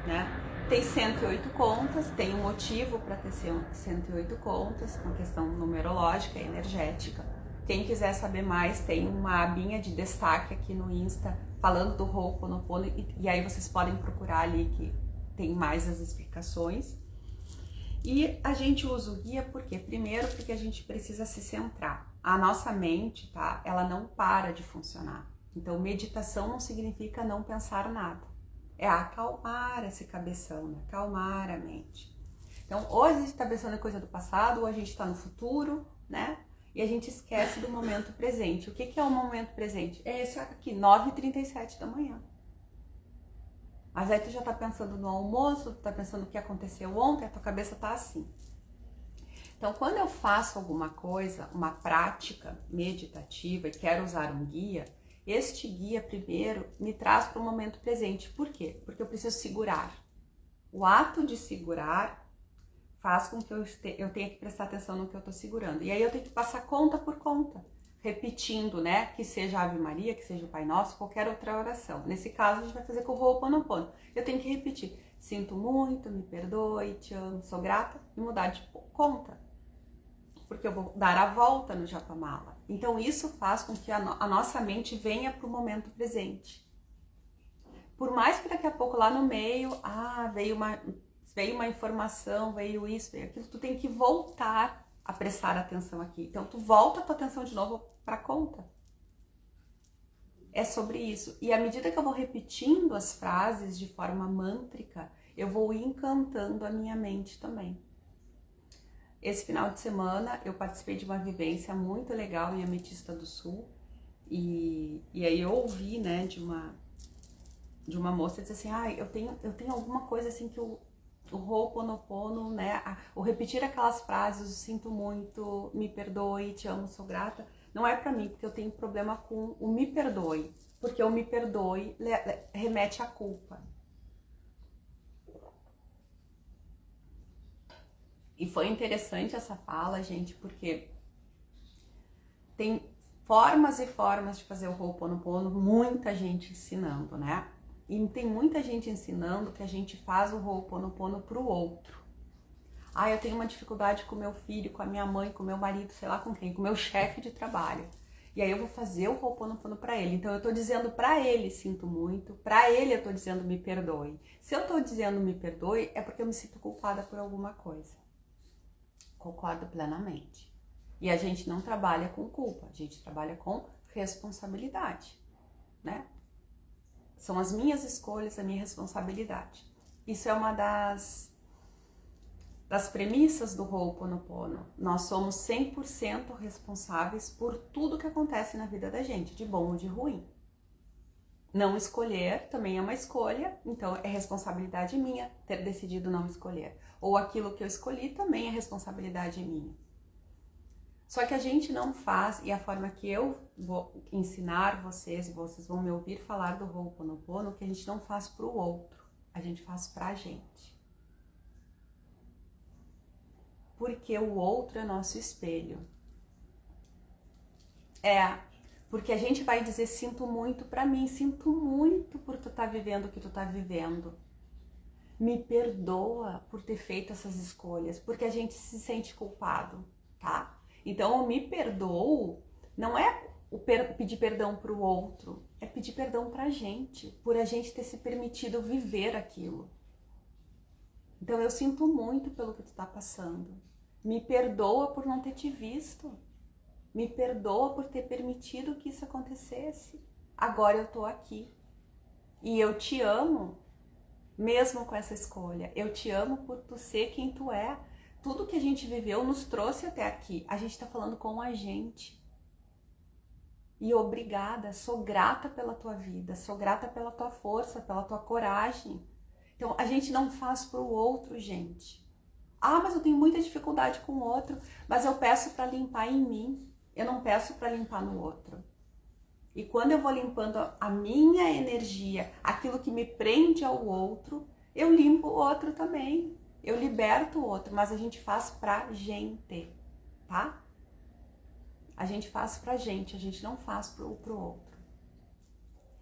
né? Tem 108 contas, tem um motivo para ter 108 contas, com questão numerológica e energética. Quem quiser saber mais, tem uma abinha de destaque aqui no Insta falando do Ho'oponopono e aí vocês podem procurar ali que tem mais as explicações. E a gente usa o guia por quê? Primeiro porque a gente precisa se centrar. A nossa mente, tá? Ela não para de funcionar. Então, meditação não significa não pensar nada. É acalmar esse cabeção, né? Acalmar a mente. Então, ou a gente está pensando em coisa do passado, ou a gente está no futuro, né? E a gente esquece do momento presente. O que é o momento presente? É esse aqui, 9h37 da manhã. Mas aí tu já tá pensando no almoço, tu tá pensando o que aconteceu ontem, a tua cabeça tá assim. Então, quando eu faço alguma coisa, uma prática meditativa e quero usar um guia, este guia primeiro me traz para o momento presente. Por quê? Porque eu preciso segurar. O ato de segurar faz com que eu tenha que prestar atenção no que eu tô segurando. E aí eu tenho que passar conta por conta, repetindo, né? Que seja a Ave Maria, que seja o Pai Nosso, qualquer outra oração. Nesse caso, a gente vai fazer com o Ho'oponopono. Eu tenho que repetir. Sinto muito, me perdoe, te amo, sou grata e mudar de conta. Porque eu vou dar a volta no Japamala. Então, isso faz com que a nossa mente venha para o momento presente. Por mais que daqui a pouco, lá no meio, veio uma informação, veio isso, veio aquilo, tu tem que voltar a prestar atenção aqui. Então, tu volta a tua atenção de novo para a conta. É sobre isso. E à medida que eu vou repetindo as frases de forma mântrica, eu vou encantando a minha mente também. Esse final de semana eu participei de uma vivência muito legal em Ametista do Sul e aí eu ouvi, né, de uma moça dizer assim, eu tenho alguma coisa assim que o Ho'oponopono, né, o repetir aquelas frases, eu sinto muito, me perdoe, te amo, sou grata, não é pra mim, porque eu tenho problema com o me perdoe, porque o me perdoe remete à culpa. E foi interessante essa fala, gente, porque tem formas e formas de fazer o Ho'oponopono, muita gente ensinando, né? E tem muita gente ensinando que a gente faz o Ho'oponopono pro outro. Eu tenho uma dificuldade com meu filho, com a minha mãe, com meu marido, sei lá com quem, com meu chefe de trabalho. E aí eu vou fazer o Ho'oponopono pra ele. Então eu tô dizendo pra ele, sinto muito, pra ele eu tô dizendo me perdoe. Se eu tô dizendo me perdoe, é porque eu me sinto culpada por alguma coisa. Concordo plenamente. E a gente não trabalha com culpa, a gente trabalha com responsabilidade, né? São as minhas escolhas, a minha responsabilidade. Isso é uma das premissas do Ho'oponopono. Nós somos 100% responsáveis por tudo que acontece na vida da gente, de bom ou de ruim. Não escolher também é uma escolha, então é responsabilidade minha ter decidido não escolher. Ou aquilo que eu escolhi também é responsabilidade minha. Só que a gente não faz, e a forma que eu vou ensinar vocês, e vocês vão me ouvir falar do Ho'oponopono, que a gente não faz pro outro, a gente faz pra gente. Porque o outro é nosso espelho. Porque a gente vai dizer sinto muito pra mim, sinto muito por tu tá vivendo o que tu tá vivendo. Me perdoa por ter feito essas escolhas, porque a gente se sente culpado, tá? Então, o me perdoo não é pedir perdão para o outro, é pedir perdão para a gente, por a gente ter se permitido viver aquilo. Então, eu sinto muito pelo que tu tá passando. Me perdoa por não ter te visto. Me perdoa por ter permitido que isso acontecesse. Agora eu tô aqui. E eu te amo, mesmo com essa escolha. Eu te amo por tu ser quem tu é. Tudo que a gente viveu nos trouxe até aqui. A gente tá falando com a gente. E obrigada, sou grata pela tua vida, sou grata pela tua força, pela tua coragem. Então, a gente não faz pro outro, gente. Ah, mas eu tenho muita dificuldade com o outro, mas eu peço para limpar em mim. Eu não peço para limpar no outro. E quando eu vou limpando a minha energia, aquilo que me prende ao outro, eu limpo o outro também. Eu liberto o outro, mas a gente faz pra gente, tá? A gente faz pra gente, a gente não faz pro outro.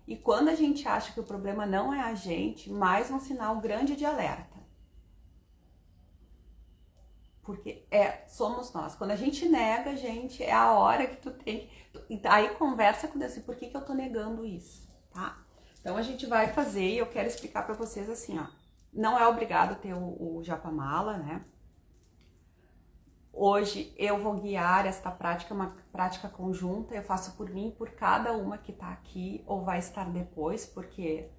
E quando a gente acha que o problema não é a gente, mais um sinal grande de alerta. Porque somos nós. Quando a gente nega, gente, é a hora que tu tem que... Aí conversa com Deus, assim, por que eu tô negando isso, tá? Então a gente vai fazer e eu quero explicar pra vocês assim, ó. Não é obrigado ter o Japamala, né? Hoje eu vou guiar esta prática, uma prática conjunta, eu faço por mim, por cada uma que tá aqui, ou vai estar depois, porque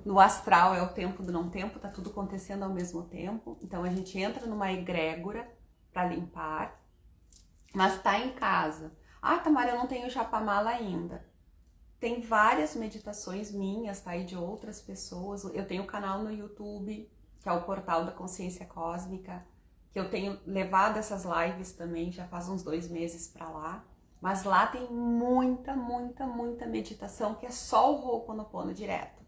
no astral é o tempo do não tempo, tá tudo acontecendo ao mesmo tempo. Então a gente entra numa egrégora para limpar, mas tá em casa. Ah, Tamara, eu não tenho Japamala ainda. Tem várias meditações minhas, tá? E de outras pessoas. Eu tenho um canal no YouTube, que é o Portal da Consciência Cósmica, que eu tenho levado essas lives também, já faz uns 2 meses para lá. Mas lá tem muita, muita, muita meditação, que é só o Ho'oponopono direto.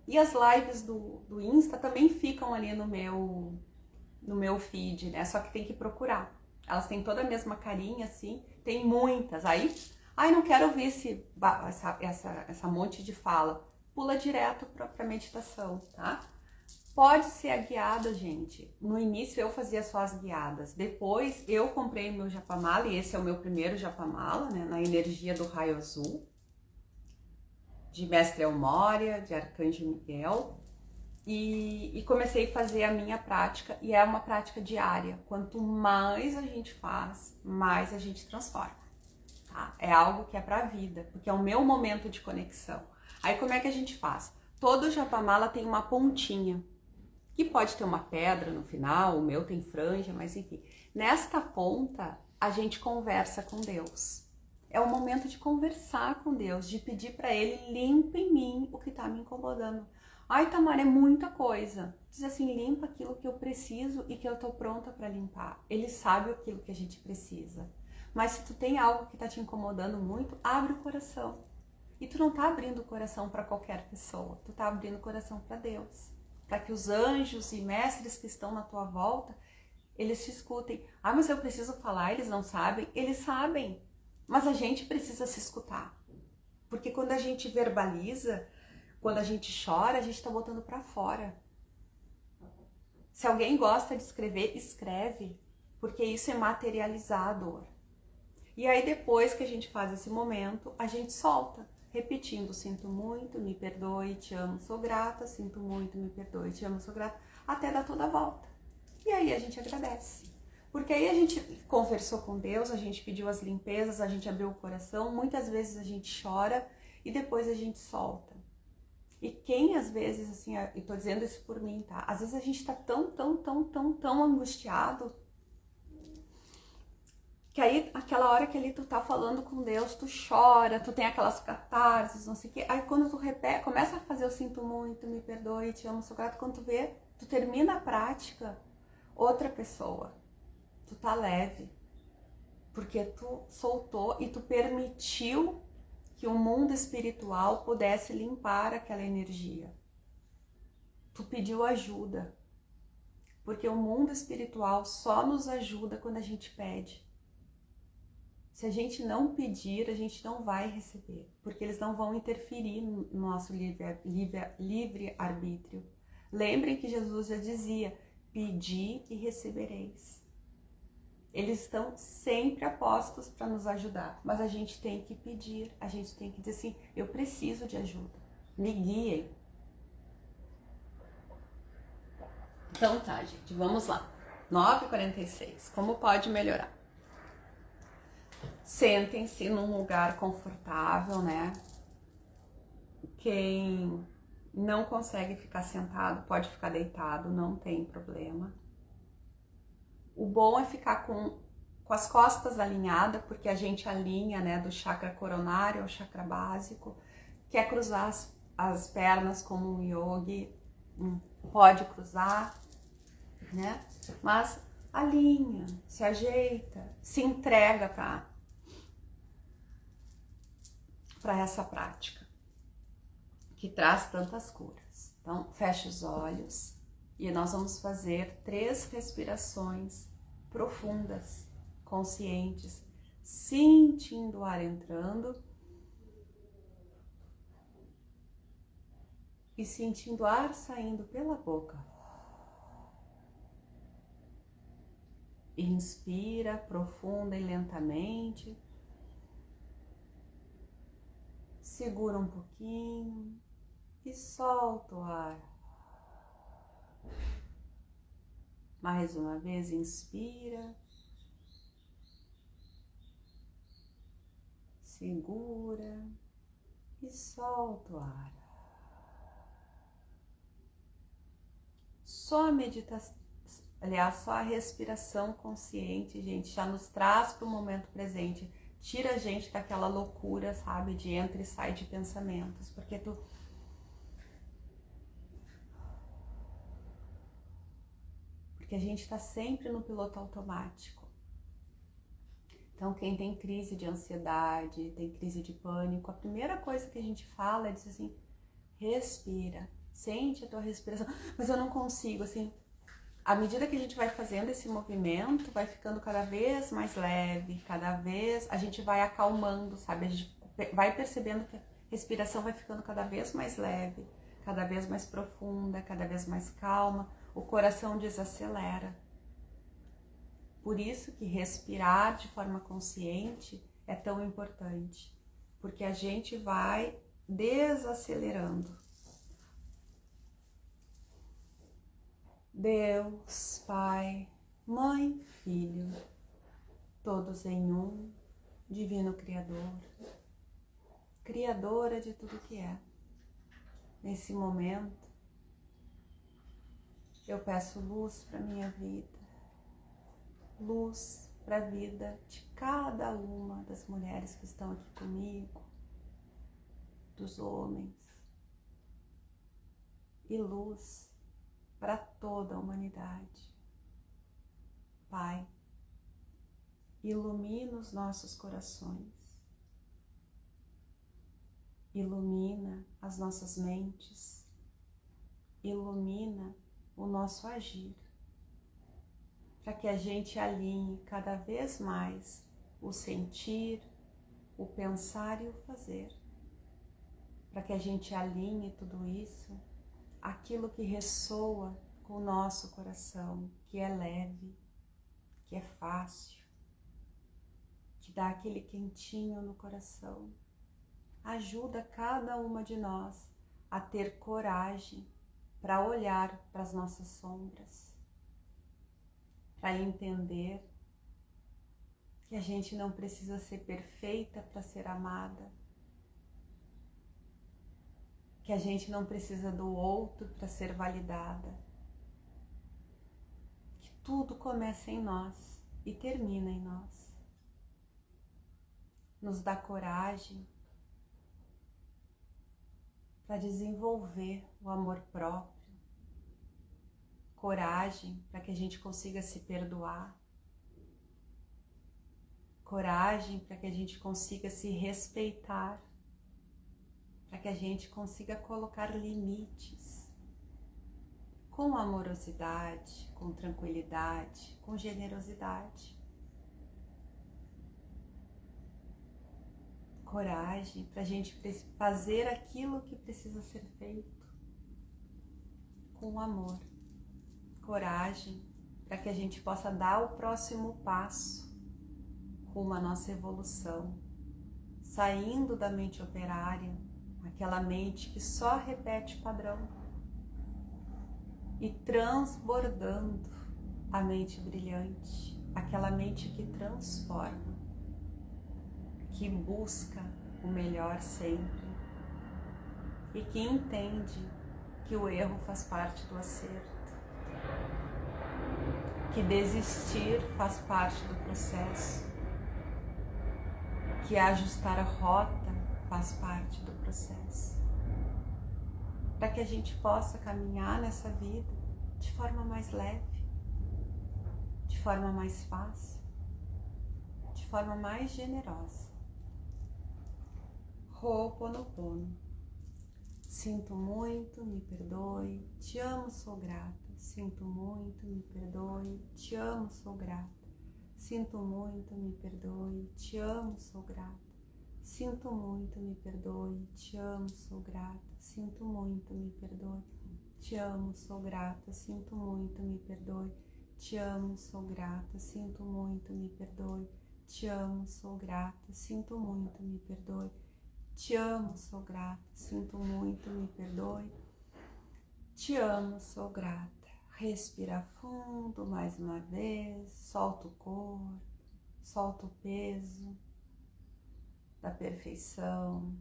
E as lives do Insta também ficam ali no meu feed, né? Só que tem que procurar. Elas têm toda a mesma carinha, assim. Tem muitas. Aí, não quero ouvir essa monte de fala. Pula direto pra meditação, tá? Pode ser a guiada, gente. No início eu fazia só as guiadas. Depois eu comprei o meu Japamala, e esse é o meu primeiro Japamala, né? Na energia do raio azul, de Mestre Elmória, de Arcanjo Miguel. E comecei a fazer a minha prática, e é uma prática diária. Quanto mais a gente faz, mais a gente transforma, tá? É algo que é pra vida, porque é o meu momento de conexão. Aí como é que a gente faz? Todo Japamala tem uma pontinha, que pode ter uma pedra no final, o meu tem franja, mas enfim. Nesta ponta, a gente conversa com Deus. É o momento de conversar com Deus, de pedir para Ele, limpa em mim o que está me incomodando. Ai, Tamara, é muita coisa. Diz assim, limpa aquilo que eu preciso e que eu tô pronta para limpar. Ele sabe aquilo que a gente precisa. Mas se tu tem algo que tá te incomodando muito, abre o coração. E tu não tá abrindo o coração para qualquer pessoa, tu tá abrindo o coração para Deus. Para que os anjos e mestres que estão na tua volta, eles te escutem. Ah, mas eu preciso falar, eles não sabem. Eles sabem, mas a gente precisa se escutar. Porque quando a gente verbaliza, quando a gente chora, a gente está botando para fora. Se alguém gosta de escrever, escreve, porque isso é materializar a dor. E aí depois que a gente faz esse momento, a gente solta, repetindo, sinto muito, me perdoe, te amo, sou grata, sinto muito, me perdoe, te amo, sou grata, até dar toda a volta. E aí a gente agradece. Porque aí a gente conversou com Deus, a gente pediu as limpezas, a gente abriu o coração, muitas vezes a gente chora e depois a gente solta. E quem às vezes, assim, eu tô dizendo isso por mim, tá? Às vezes a gente tá tão angustiado, que aí, aquela hora que ali tu tá falando com Deus, tu chora, tu tem aquelas catarses, não sei o quê. Aí quando tu repete, começa a fazer eu sinto muito, me perdoe, te amo, sou grato, quando tu vê, tu termina a prática, outra pessoa. Tu tá leve. Porque tu soltou e tu permitiu que o mundo espiritual pudesse limpar aquela energia. Tu pediu ajuda. Porque o mundo espiritual só nos ajuda quando a gente pede. Se a gente não pedir, a gente não vai receber, porque eles não vão interferir no nosso livre-arbítrio. Lembrem que Jesus já dizia, pedi e recebereis. Eles estão sempre a postos para nos ajudar, mas a gente tem que pedir, a gente tem que dizer assim, eu preciso de ajuda, me guiem. Então tá, gente, vamos lá. 9h46, como pode melhorar? Sentem-se num lugar confortável, né? Quem não consegue ficar sentado pode ficar deitado, não tem problema. O bom é ficar com as costas alinhadas, porque a gente alinha, né, do chakra coronário ao chakra básico. Quer cruzar as pernas como um yogi, pode cruzar, né? Mas alinha, se ajeita, se entrega para essa prática que traz tantas curas. Então, fecha os olhos e nós vamos fazer 3 respirações profundas, conscientes, sentindo o ar entrando e sentindo o ar saindo pela boca. Inspira profunda e lentamente. Segura um pouquinho e solta o ar. Mais uma vez, inspira. Segura e solta o ar. Só a meditação, aliás, só a respiração consciente, gente, já nos traz para o momento presente. Tira a gente daquela loucura, sabe, de entra e sai de pensamentos, porque a gente está sempre no piloto automático. Então, quem tem crise de ansiedade, tem crise de pânico, a primeira coisa que a gente fala é dizer assim, respira, sente a tua respiração, mas eu não consigo, assim, à medida que a gente vai fazendo esse movimento, vai ficando cada vez mais leve, cada vez a gente vai acalmando, sabe? A gente vai percebendo que a respiração vai ficando cada vez mais leve, cada vez mais profunda, cada vez mais calma, o coração desacelera. Por isso que respirar de forma consciente é tão importante, porque a gente vai desacelerando. Deus, Pai, Mãe, Filho, todos em um, Divino Criador, Criadora de tudo que é. Nesse momento, eu peço luz para minha vida, luz para a vida de cada uma das mulheres que estão aqui comigo, dos homens, e luz para toda a humanidade. Pai, ilumina os nossos corações, ilumina as nossas mentes, ilumina o nosso agir, para que a gente alinhe cada vez mais o sentir, o pensar e o fazer, para que a gente alinhe tudo isso, aquilo que ressoa com o nosso coração, que é leve, que é fácil, que dá aquele quentinho no coração. Ajuda cada uma de nós a ter coragem para olhar para as nossas sombras, para entender que a gente não precisa ser perfeita para ser amada, que a gente não precisa do outro para ser validada, que tudo começa em nós e termina em nós. Nos dá coragem para desenvolver o amor próprio, coragem para que a gente consiga se perdoar, coragem para que a gente consiga se respeitar, para que a gente consiga colocar limites com amorosidade, com tranquilidade, com generosidade. Coragem para a gente fazer aquilo que precisa ser feito com amor. Coragem para que a gente possa dar o próximo passo rumo à nossa evolução, saindo da mente operária, aquela mente que só repete padrão, e transbordando a mente brilhante, aquela mente que transforma, que busca o melhor sempre e que entende que o erro faz parte do acerto, que desistir faz parte do processo, que ajustar a rota faz parte do processo, para que a gente possa caminhar nessa vida de forma mais leve, de forma mais fácil, de forma mais generosa. Ho'oponopono. Sinto muito, me perdoe, te amo, sou grata. Sinto muito, me perdoe, te amo, sou grata. Sinto muito, me perdoe, te amo, sou grata. Sinto muito, me perdoe, te amo, sou grata. Sinto muito, me perdoe, te amo, sou grata. Sinto muito, me perdoe, te amo, sou grata. Sinto muito, me perdoe, te amo, sou grata. Sinto muito, me perdoe, te amo, sou grata. Sinto muito, me perdoe, te amo, sou grata. Respira fundo mais uma vez, solta o corpo, solta o peso da perfeição,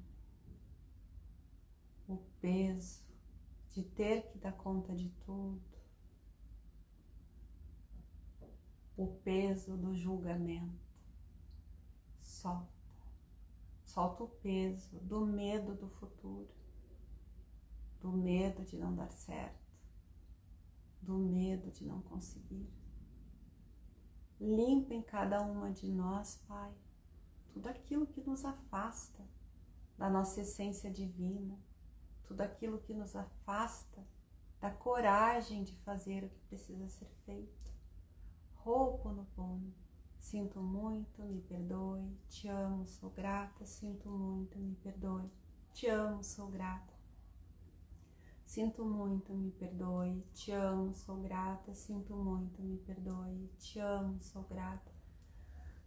o peso de ter que dar conta de tudo, o peso do julgamento. Solta. Solta o peso do medo do futuro, do medo de não dar certo, do medo de não conseguir. Limpa em cada uma de nós, Pai, tudo aquilo que nos afasta da nossa essência divina, tudo aquilo que nos afasta da coragem de fazer o que precisa ser feito. Ho'oponopono. Sinto muito, me perdoe, te amo, sou grata. Sinto muito, me perdoe, te amo, sou grata. Sinto muito, me perdoe, te amo, sou grata. Sinto muito, me perdoe, te amo, sou grata.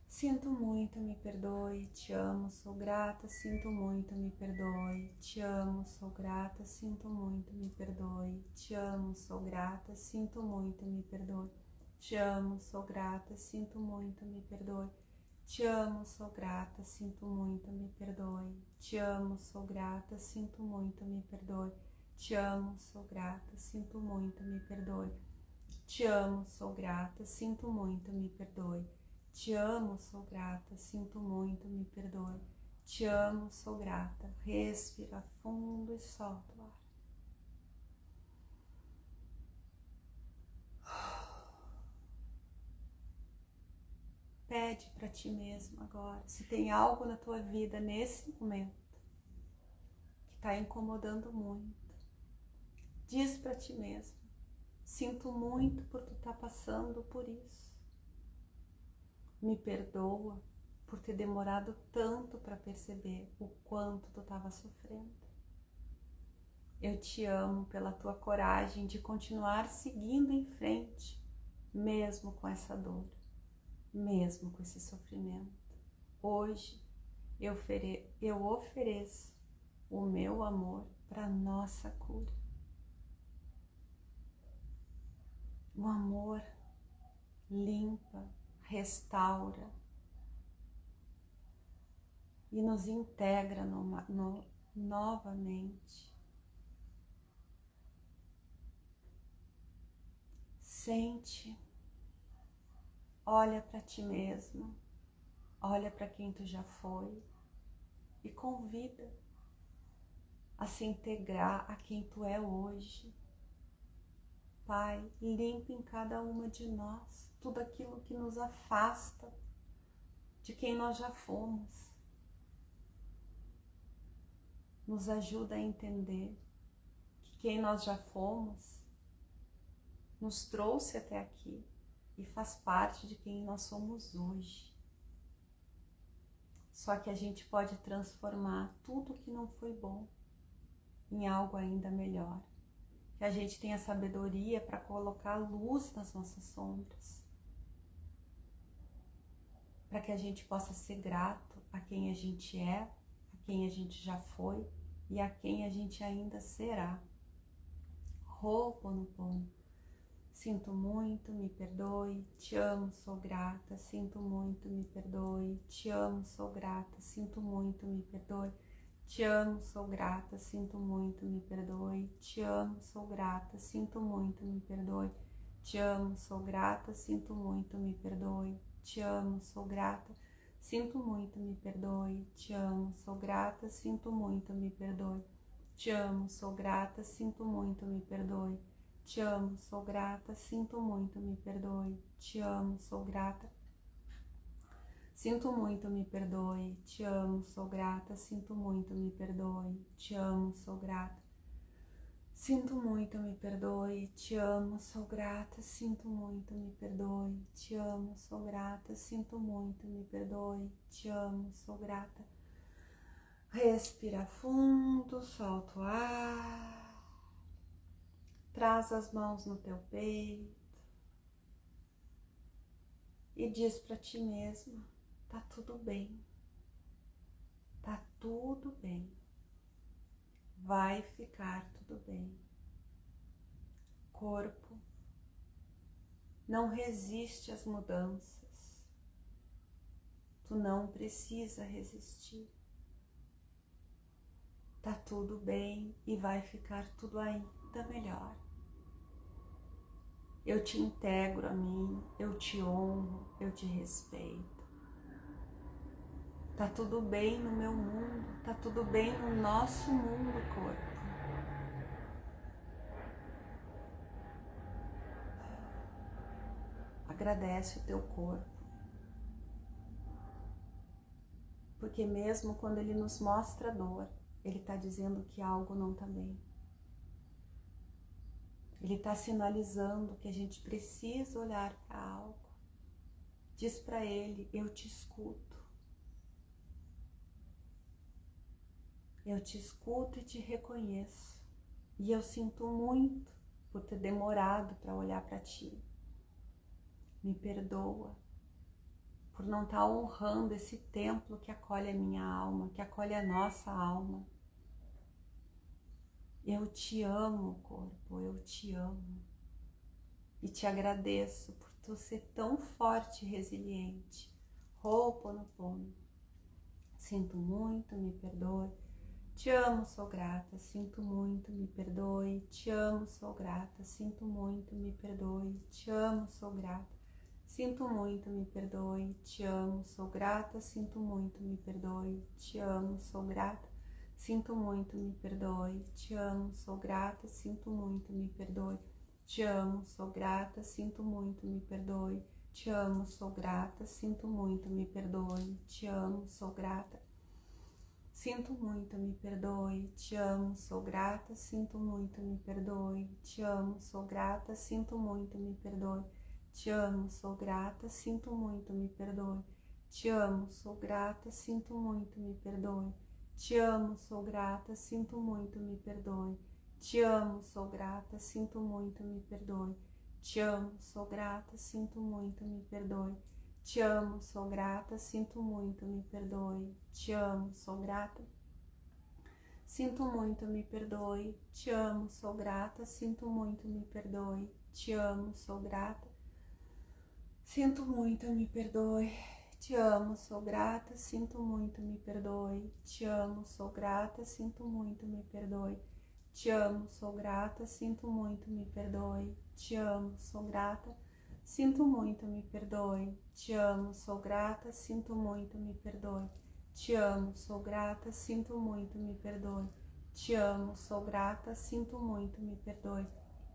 Sinto muito, me perdoe, te amo, sou grata. Sinto muito, me perdoe, te amo, sou grata. Sinto muito, me perdoe, te amo, sou grata. Sinto muito, me perdoe, te amo, sou grata. Sinto muito, me perdoe, te amo, sou grata. Sinto muito, me perdoe, te amo, sou grata. Sinto muito, me perdoe, te amo, sou grata. Sinto muito, me perdoe, te amo, sou grata. Sinto muito, me perdoe, te amo, sou grata. Sinto muito, me perdoe, te amo, sou grata. Respira fundo e solta o ar. Pede para ti mesmo agora, se tem algo na tua vida nesse momento que está incomodando muito. Diz para ti mesmo, sinto muito por tu estar passando por isso. Me perdoa por ter demorado tanto para perceber o quanto tu estava sofrendo. Eu te amo pela tua coragem de continuar seguindo em frente, mesmo com essa dor, mesmo com esse sofrimento. Hoje eu ofereço o meu amor para nossa cura. O amor limpa, restaura e nos integra novamente. Sente, olha para ti mesmo, olha para quem tu já foi e convida a se integrar a quem tu é hoje. Pai, limpa em cada uma de nós tudo aquilo que nos afasta de quem nós já fomos. Nos ajuda a entender que quem nós já fomos nos trouxe até aqui e faz parte de quem nós somos hoje. Só que a gente pode transformar tudo que não foi bom em algo ainda melhor. que a gente tenha sabedoria para colocar luz nas nossas sombras, para que a gente possa ser grato a quem a gente é, a quem a gente já foi e a quem a gente ainda será. Ho'oponopono. Sinto muito, me perdoe, te amo, sou grata, sinto muito, me perdoe, te amo, sou grata, sinto muito, me perdoe, te amo, sou grata, sinto muito, me perdoe, te amo, sou grata, sinto muito, me perdoe, te amo, sou grata, sinto muito, me perdoe, te amo, sou grata, sinto muito, me perdoe, te amo, sou grata, sinto muito, me perdoe, te amo, sou grata, sinto muito, me perdoe, te amo, sou grata, sinto muito, me perdoe, te amo, sou grata, sinto muito, me perdoe, te amo, sou grata, sinto muito, me perdoe, te amo, sou grata, sinto muito, me perdoe, te amo, sou grata, sinto muito, me perdoe, te amo, sou grata, sinto muito, me perdoe, te amo, sou grata. Respira fundo, solta o ar. Traz as mãos no teu peito e diz para ti mesma, tá tudo bem, tá tudo bem, vai ficar tudo bem. Corpo não resiste às mudanças, tu não precisa resistir, tá tudo bem e vai ficar tudo ainda melhor. Eu te integro a mim, eu te honro, eu te respeito. Tá tudo bem no meu mundo, tá tudo bem no nosso mundo, corpo. Agradece o teu corpo. Porque mesmo quando ele nos mostra dor, ele tá dizendo que algo não tá bem. Ele tá sinalizando que a gente precisa olhar para algo. Diz para ele, eu te escuto. Eu te escuto e te reconheço. E eu sinto muito por ter demorado para olhar para ti. Me perdoa por não estar honrando esse templo que acolhe a minha alma, que acolhe a nossa alma. Eu te amo, corpo, eu te amo. E te agradeço por tu ser tão forte e resiliente. Ho'oponopono. Sinto muito, me perdoe. Te amo, sou grata, sinto muito, me perdoe. Te amo, sou grata, sinto muito, me perdoe. Te amo, sou grata, sinto muito, me perdoe. Te amo, sou grata, sinto muito, me perdoe. Te amo, sou grata, sinto muito, me perdoe. Te amo, sou grata, sinto muito, me perdoe. Te amo, sou grata, sinto muito, me perdoe. Te amo, sou grata, sinto muito, me perdoe. Te amo, sou grata, sinto muito, me perdoe. Te amo, sou grata, sinto muito, me perdoe. Te amo, sou grata, sinto muito, me perdoe. Te amo, sou grata, sinto muito, me perdoe. Te amo, sou grata, sinto muito, me perdoe. Te amo, sou grata, sinto muito, me perdoe. Te amo, sou grata, sinto muito, me perdoe. Te amo, sou grata, sinto muito, me perdoe. Te amo, sou grata, sinto muito, me perdoe. Te amo, sou grata, sinto muito, me perdoe. Te amo, sou grata, sinto muito, me perdoe. Te amo, sou grata, sinto muito, me perdoe. Te amo, sou grata, sinto muito, me perdoe. Te amo, sou grata, sinto muito, me perdoe. Te amo, sou grata, sinto muito, me perdoe. Te amo, sou grata, sinto muito, me perdoe. Te amo, sou grata, sinto muito, me perdoe. Te amo, sou grata, sinto muito, me perdoe. Te amo, sou grata, sinto muito, me perdoe.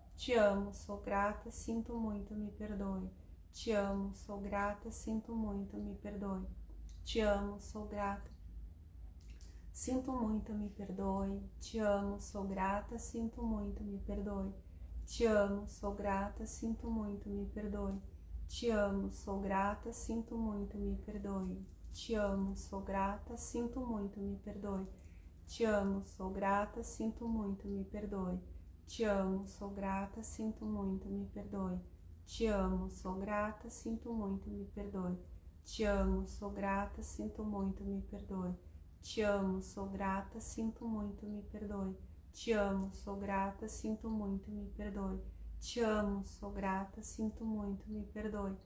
Te amo, sou grata, sinto muito, me perdoe. Te amo, sou grata, sinto muito, me perdoe. Te amo, sou grata, sinto muito, me perdoe. Te amo, sou grata, sinto muito, me perdoe. Te amo, sou grata, sinto muito, me perdoe. Te amo, sou grata, sinto muito, me perdoe. Te amo, sou grata, sinto muito, me perdoe. Te amo, sou grata, sinto muito, me perdoe. Te amo, sou grata, sinto muito, me perdoe. Te amo, sou grata, sinto muito, me perdoe. Te amo, sou grata, sinto muito, me perdoe. Te amo, sou grata, sinto muito, me perdoe. Te amo, sou grata, sinto muito, me perdoe. Te amo, sou grata, sinto muito, me perdoe.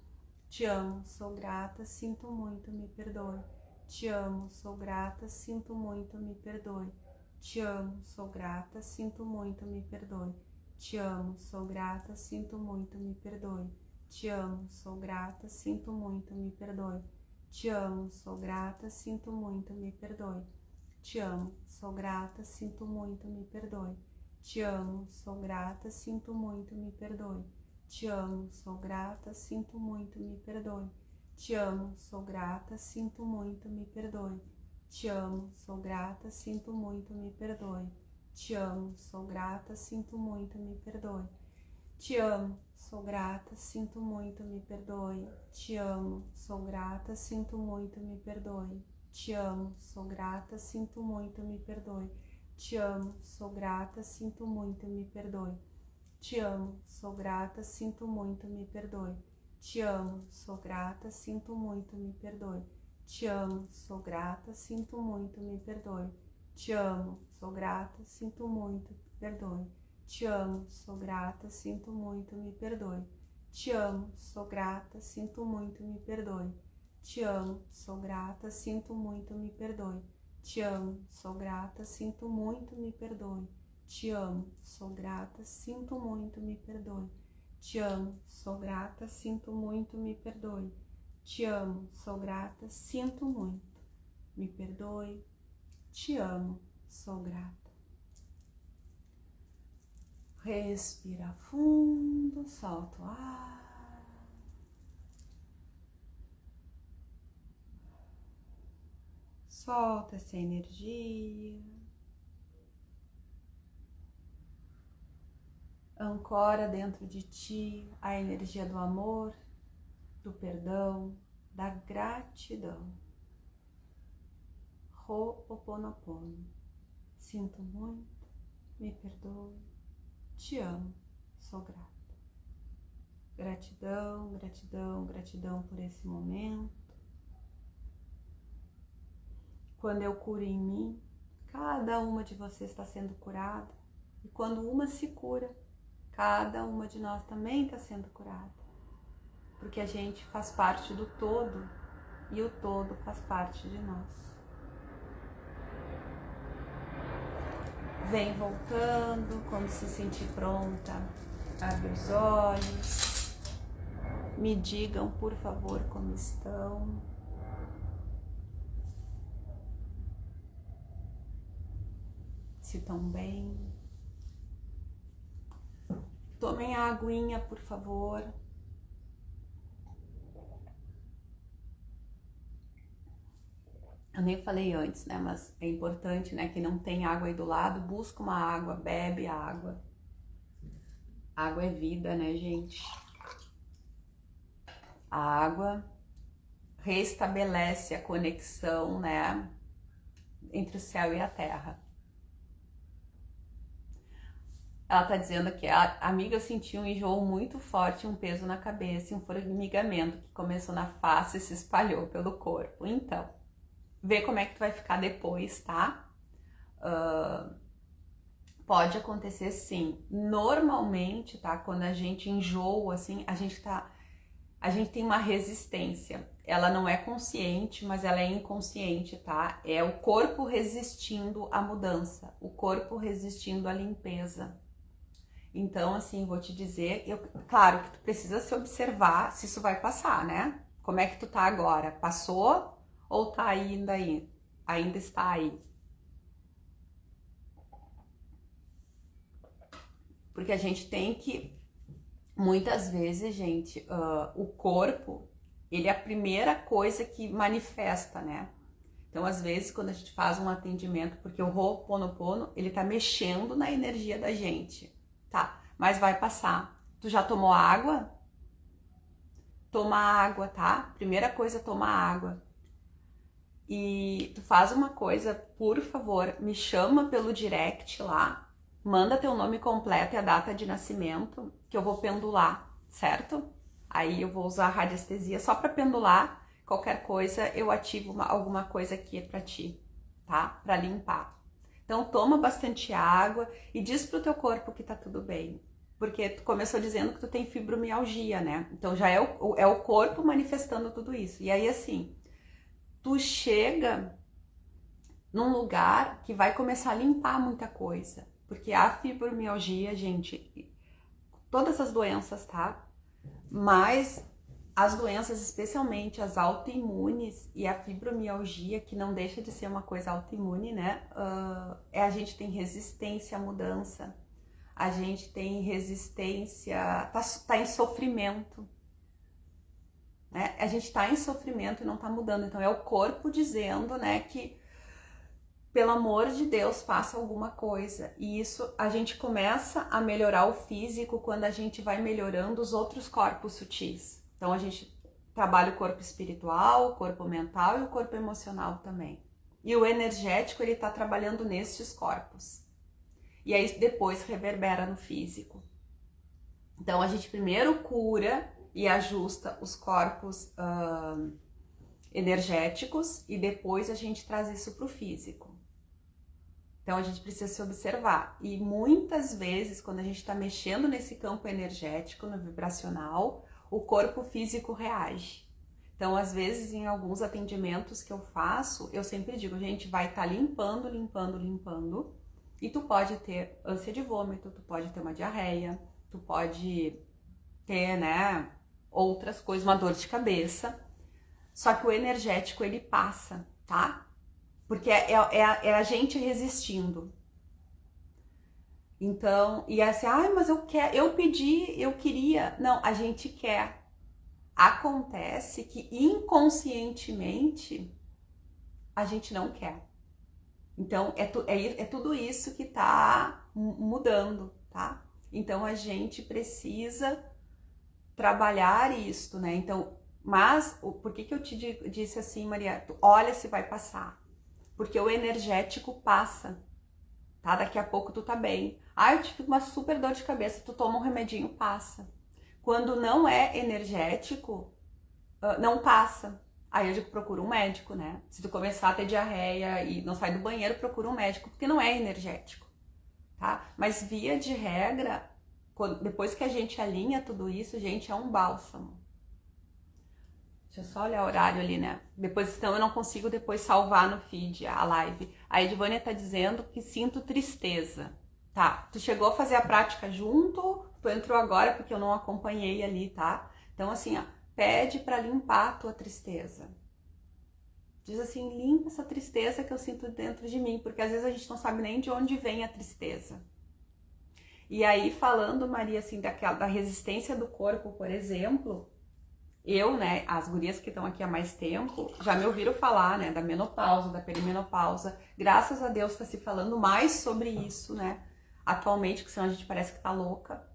Te amo, sou grata, sinto muito, me perdoe. Te amo, sou grata, sinto muito, me perdoe. Te amo, sou grata, sinto muito, me perdoe. Te amo, sou grata, sinto muito, me perdoe. Te amo, sou grata, sinto muito, me perdoe. Te amo, sou grata, sinto muito, me perdoe. Te amo, sou grata, sinto muito, me perdoe. Te amo, sou grata, sinto muito, me perdoe. Te amo, sou grata, sinto muito, me perdoe. Te amo, sou grata, sinto muito, me perdoe. Te amo, sou grata, sinto muito, me perdoe. Te amo, sou grata, sinto muito, me perdoe. Te amo, sou grata, sinto muito, me perdoe. Te amo, sou grata, sinto muito, me perdoe. Te amo, sou grata, sinto muito, me perdoe. Te amo, sou grata, sinto muito, me perdoe. Te amo, sou grata, sinto muito, me perdoe. Te amo, sou grata, sinto muito, me perdoe. Te amo, sou grata, sinto muito, me perdoe. Te amo, sou grata, sinto muito, me perdoe. Te amo, sou grata, sinto muito, me perdoe. Te amo, sou grata, sinto muito, me perdoe. Te amo, sou grata, sinto muito, me perdoe. Te amo, sou grata, sinto muito, me perdoe. Te amo, sou grata, sinto muito, me perdoe. Te amo, sou grata, sinto muito, me perdoe. Te amo, sou grata, sinto muito, me perdoe. Te amo, sou grata. Respira fundo, solta o ar. Solta essa energia. Ancora dentro de ti a energia do amor, do perdão, da gratidão. Ho'oponopono. Sinto muito, me perdoe, te amo, sou grata. Gratidão, gratidão, gratidão por esse momento. Quando eu curo em mim, cada uma de vocês está sendo curada. E quando uma se cura, cada uma de nós também está sendo curada. Porque a gente faz parte do todo e o todo faz parte de nós. Vem voltando, quando se sentir pronta, abre os olhos. Me digam, por favor, como estão. Se estão bem. Tomem a aguinha, por favor. Eu nem falei antes, né? Mas é importante, né? Que não tem água aí do lado, busca uma água, bebe água. Água é vida, né, gente? A água restabelece a conexão, né? Entre o céu e a terra. Ela tá dizendo que a amiga sentiu um enjoo muito forte, um peso na cabeça e um formigamento que começou na face e se espalhou pelo corpo. Então, vê como é que tu vai ficar depois, tá? Pode acontecer sim. Normalmente, tá? Quando a gente enjoa, assim, a gente tem uma resistência. Ela não é consciente, mas ela é inconsciente, tá? É o corpo resistindo à mudança, o corpo resistindo à limpeza. Então, assim, vou te dizer, claro que tu precisa se observar se isso vai passar, né? Como é que tu tá agora? Passou ou tá ainda aí? Ainda está aí? Porque a gente tem que, muitas vezes, gente, o corpo, ele é a primeira coisa que manifesta, né? Então, às vezes, quando a gente faz um atendimento, porque o Ho'oponopono, ele tá mexendo na energia da gente. Tá, mas vai passar. Tu já tomou água? Toma água, tá? Primeira coisa, toma água. E tu faz uma coisa, por favor, me chama pelo direct lá, manda teu nome completo e a data de nascimento, que eu vou pendular, certo? Aí eu vou usar a radiestesia só para pendular. Qualquer coisa eu ativo alguma coisa aqui pra ti, tá? Pra limpar. Então toma bastante água e diz pro teu corpo que tá tudo bem. Porque tu começou dizendo que tu tem fibromialgia, né? Então já é o corpo manifestando tudo isso. E aí assim, tu chega num lugar que vai começar a limpar muita coisa. Porque a fibromialgia, gente, todas as doenças, tá? Mas as doenças, especialmente as autoimunes e a fibromialgia, que não deixa de ser uma coisa autoimune, né? A gente tem resistência à mudança, a gente tem resistência, tá em sofrimento, né? A gente tá em sofrimento e não tá mudando, então é o corpo dizendo, né, que pelo amor de Deus, faça alguma coisa. E isso, a gente começa a melhorar o físico quando a gente vai melhorando os outros corpos sutis. Então a gente trabalha o corpo espiritual, o corpo mental e o corpo emocional também. E o energético, ele tá trabalhando nestes corpos. E aí depois reverbera no físico. Então a gente primeiro cura e ajusta os corpos energéticos e depois a gente traz isso pro físico. Então a gente precisa se observar. E muitas vezes, quando a gente está mexendo nesse campo energético, no vibracional, o corpo físico reage. Então, às vezes, em alguns atendimentos que eu faço, eu sempre digo, gente, vai estar limpando, limpando, limpando. E tu pode ter ânsia de vômito, tu pode ter uma diarreia, tu pode ter, né, outras coisas, uma dor de cabeça. Só que o energético, ele passa, tá? Porque é a gente resistindo. Então, e assim, mas eu pedi, eu queria. Não, a gente quer. Acontece que inconscientemente a gente não quer. Então, é tudo isso que tá mudando, tá? Então, a gente precisa trabalhar isso, né? Então, mas, por que eu te disse assim, Maria? Olha se vai passar. Porque o energético passa, tá? Daqui a pouco tu tá bem. Eu tive uma super dor de cabeça, tu toma um remedinho, passa. Quando não é energético, não passa. Aí eu digo, procura um médico, né? Se tu começar a ter diarreia e não sai do banheiro, procura um médico, porque não é energético, tá? Mas via de regra, depois que a gente alinha tudo isso, gente, é um bálsamo. Deixa eu só olhar o horário ali, né? Depois, senão eu não consigo depois salvar no feed a live. A Edvânia tá dizendo que sinto tristeza. Tá, tu chegou a fazer a prática junto, tu entrou agora porque eu não acompanhei ali, tá? Então assim, ó, pede pra limpar a tua tristeza. Diz assim, limpa essa tristeza que eu sinto dentro de mim, porque às vezes a gente não sabe nem de onde vem a tristeza. E aí, falando, Maria, assim, da resistência do corpo, por exemplo, eu, né, as gurias que estão aqui há mais tempo, já me ouviram falar, né, da menopausa, da perimenopausa. Graças a Deus tá se falando mais sobre isso, né, atualmente, que senão a gente parece que tá louca.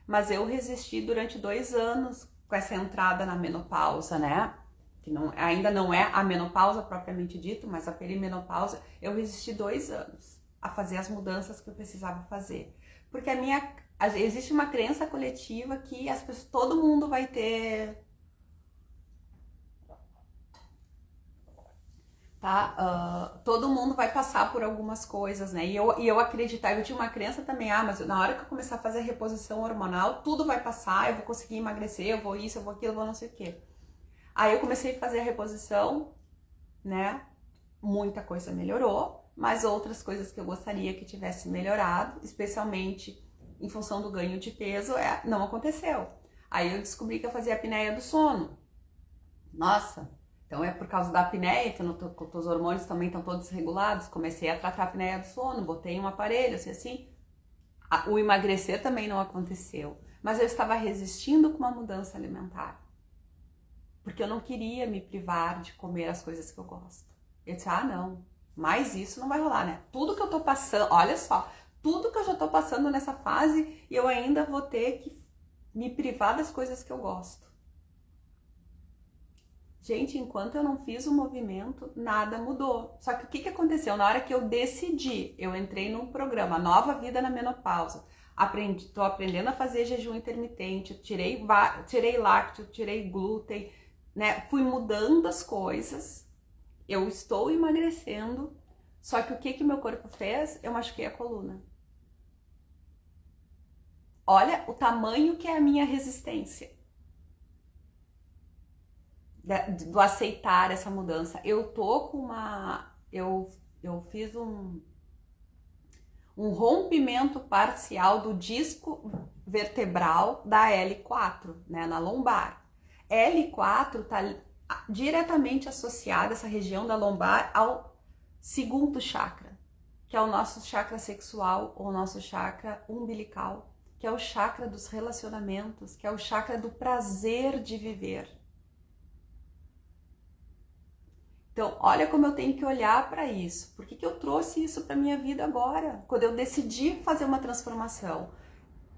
Mas eu resisti durante 2 anos com essa entrada na menopausa, né, que ainda não é a menopausa propriamente dito, mas a perimenopausa. Eu resisti 2 anos a fazer as mudanças que eu precisava fazer. Porque existe uma crença coletiva que todo mundo vai ter... Tá? Todo mundo vai passar por algumas coisas, né? E eu acreditava, eu tinha uma crença também, mas na hora que eu começar a fazer a reposição hormonal, tudo vai passar, eu vou conseguir emagrecer, eu vou isso, eu vou aquilo, eu vou não sei o quê. Aí eu comecei a fazer a reposição, né? Muita coisa melhorou, mas outras coisas que eu gostaria que tivesse melhorado, especialmente em função do ganho de peso, não aconteceu. Aí eu descobri que eu fazia a apneia do sono. Nossa! Então é por causa da apneia, que os hormônios também estão todos regulados. Comecei a tratar a apneia do sono, botei um aparelho, assim. O emagrecer também não aconteceu. Mas eu estava resistindo com uma mudança alimentar. Porque eu não queria me privar de comer as coisas que eu gosto. Eu disse, não, mais isso não vai rolar, né? Tudo que eu tô passando, olha só, tudo que eu já tô passando nessa fase, e eu ainda vou ter que me privar das coisas que eu gosto. Gente, enquanto eu não fiz o movimento, nada mudou. Só que o que aconteceu? Na hora que eu decidi, eu entrei num programa Nova Vida na Menopausa. Tô aprendendo a fazer jejum intermitente, tirei lácteo, tirei glúten, né? Fui mudando as coisas. Eu estou emagrecendo. Só que o que meu corpo fez? Eu machuquei a coluna. Olha o tamanho que é a minha resistência do aceitar essa mudança. Eu tô com eu fiz um rompimento parcial do disco vertebral da L4, né, na lombar. L4 tá diretamente associada, essa região da lombar, ao segundo chakra, que é o nosso chakra sexual ou nosso chakra umbilical, que é o chakra dos relacionamentos, que é o chakra do prazer de viver. Então, olha como eu tenho que olhar para isso. Por que eu trouxe isso para minha vida agora? Quando eu decidi fazer uma transformação.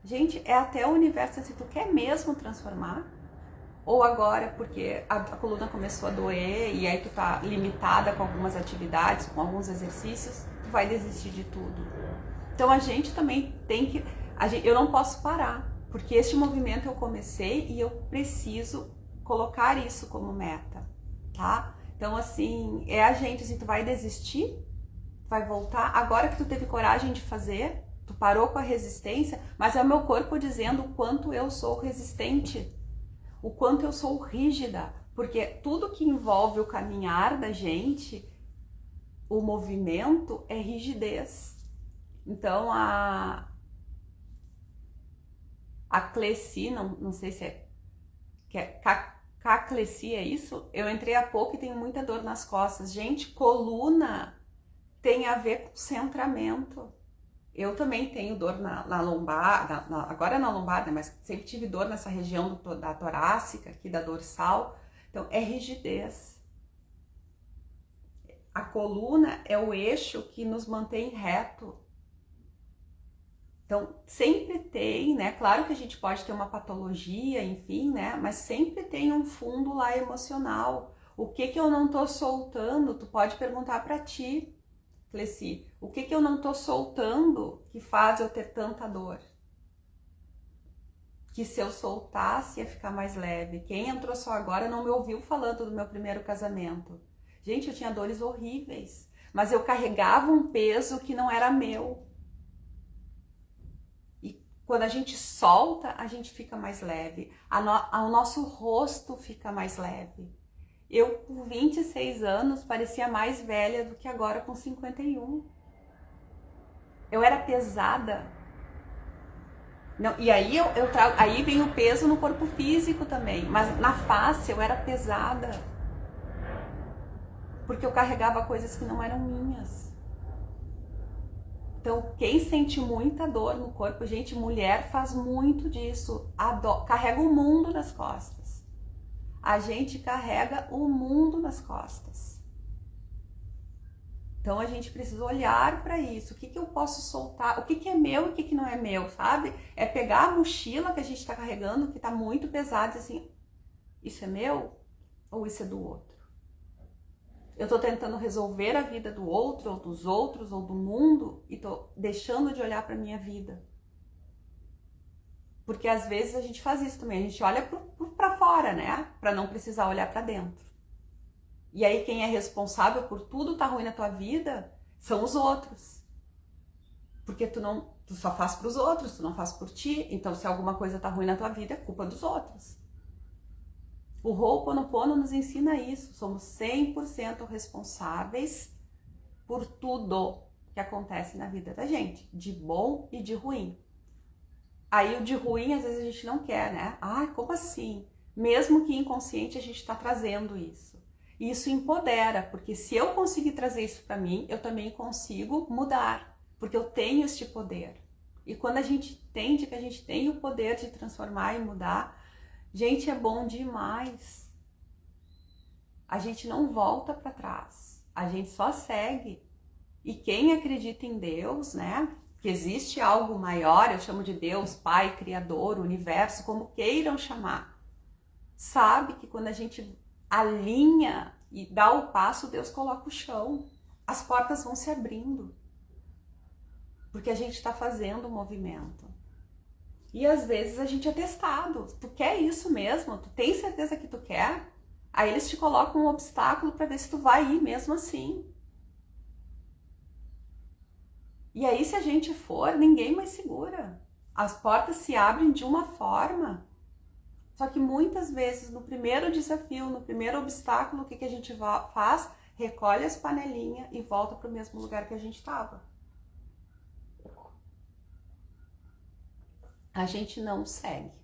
Gente, é até o universo assim, tu quer mesmo transformar? Ou agora, porque a coluna começou a doer e aí tu tá limitada com algumas atividades, com alguns exercícios, tu vai desistir de tudo. Então a gente também tem que... eu não posso parar, porque este movimento eu comecei e eu preciso colocar isso como meta, tá? Então, assim, é a gente, assim, tu vai desistir, vai voltar, agora que tu teve coragem de fazer, tu parou com a resistência, mas é o meu corpo dizendo o quanto eu sou resistente, o quanto eu sou rígida, porque tudo que envolve o caminhar da gente, o movimento é rigidez. Então, a Cleci, não sei se é Cacleci, é isso? Eu entrei há pouco e tenho muita dor nas costas. Gente, coluna tem a ver com centramento. Eu também tenho dor na lombar, agora é na lombar, né? Mas sempre tive dor nessa região da torácica, aqui da dorsal. Então, é rigidez. A coluna é o eixo que nos mantém reto. Então, sempre tem, né? Claro que a gente pode ter uma patologia, enfim, né? Mas sempre tem um fundo lá emocional. O que eu não tô soltando? Tu pode perguntar para ti, Cleci. O que eu não tô soltando que faz eu ter tanta dor? Que se eu soltasse ia ficar mais leve. Quem entrou só agora não me ouviu falando do meu primeiro casamento. Gente, eu tinha dores horríveis, mas eu carregava um peso que não era meu. Quando a gente solta, a gente fica mais leve. O nosso rosto fica mais leve. Eu, com 26 anos, parecia mais velha do que agora com 51. Eu era pesada. Não, e aí aí vem o peso no corpo físico também. Mas na face eu era pesada. Porque eu carregava coisas que não eram minhas. Então, quem sente muita dor no corpo, gente, mulher faz muito disso, carrega o mundo nas costas. A gente carrega o mundo nas costas. Então, a gente precisa olhar para isso. O que eu posso soltar? O que é meu e o que não é meu, sabe? É pegar a mochila que a gente está carregando, que está muito pesada, e dizer assim, isso é meu ou isso é do outro? Eu tô tentando resolver a vida do outro, ou dos outros, ou do mundo, e tô deixando de olhar pra minha vida. Porque às vezes a gente faz isso também, a gente olha pra fora, né? Pra não precisar olhar pra dentro. E aí quem é responsável por tudo tá ruim na tua vida são os outros. Porque tu só faz pros outros, tu não faz por ti. Então se alguma coisa tá ruim na tua vida, é culpa dos outros. O Ho'oponopono nos ensina isso, somos 100% responsáveis por tudo que acontece na vida da gente, de bom e de ruim. Aí o de ruim às vezes a gente não quer, né? Ah, como assim? Mesmo que inconsciente a gente está trazendo isso. E isso empodera, porque se eu conseguir trazer isso para mim, eu também consigo mudar, porque eu tenho este poder. E quando a gente entende que a gente tem o poder de transformar e mudar, gente, é bom demais. A gente não volta para trás, a gente só segue. E quem acredita em Deus, né, que existe algo maior, eu chamo de Deus, Pai, Criador, Universo, como queiram chamar, sabe que quando a gente alinha e dá o passo, Deus coloca o chão. As portas vão se abrindo. Porque a gente está fazendo o movimento. E às vezes a gente é testado. Tu quer isso mesmo? Tu tem certeza que tu quer? Aí eles te colocam um obstáculo para ver se tu vai ir mesmo assim. E aí, se a gente for, ninguém mais segura. As portas se abrem de uma forma. Só que muitas vezes, no primeiro desafio, no primeiro obstáculo, o que a gente faz? Recolhe as panelinhas e volta para o mesmo lugar que a gente estava. A gente não segue.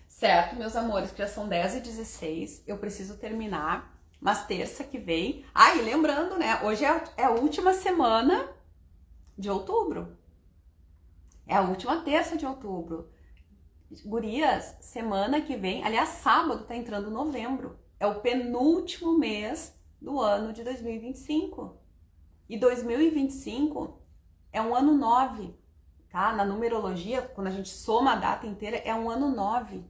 Certo, meus amores, que já são 10h16, eu preciso terminar, mas terça que vem... Ah, e lembrando, né, hoje é a última semana de outubro. É a última terça de outubro. Gurias, semana que vem, aliás, sábado tá entrando novembro. É o penúltimo mês do ano de 2025. E 2025 é um ano 9, tá? Na numerologia, quando a gente soma a data inteira, é um ano 9.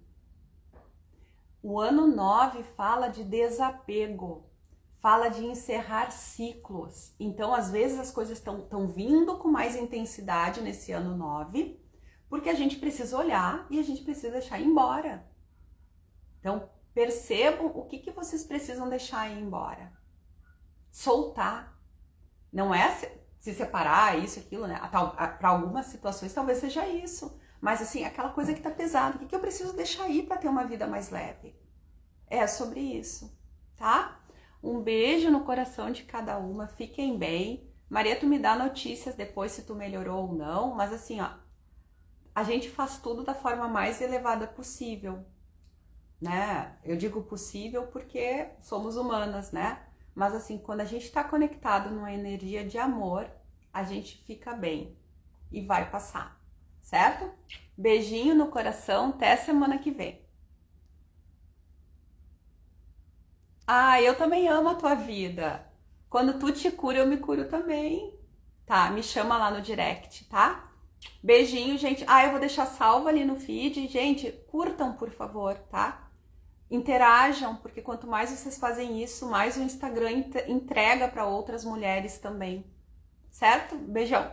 O ano 9 fala de desapego, fala de encerrar ciclos. Então, às vezes, as coisas estão vindo com mais intensidade nesse ano 9, porque a gente precisa olhar e a gente precisa deixar ir embora. Então, percebam o que vocês precisam deixar ir embora. Soltar. Não é se separar, isso, aquilo, né? Para algumas situações, talvez seja isso. Mas, assim, aquela coisa que tá pesada. O que eu preciso deixar ir para ter uma vida mais leve? É sobre isso, tá? Um beijo no coração de cada uma. Fiquem bem. Maria, tu me dá notícias depois se tu melhorou ou não. Mas, assim, ó, a gente faz tudo da forma mais elevada possível, né? Eu digo possível porque somos humanas, né? Mas assim, quando a gente está conectado numa energia de amor, a gente fica bem e vai passar, certo? Beijinho no coração, até semana que vem. Ah, eu também amo a tua vida. Quando tu te cura, eu me curo também. Tá, me chama lá no direct, tá? Beijinho, gente. Ah, eu vou deixar salvo ali no feed. Gente, curtam, por favor, tá? Interajam, porque quanto mais vocês fazem isso, mais o Instagram entrega para outras mulheres também. Certo? Beijão.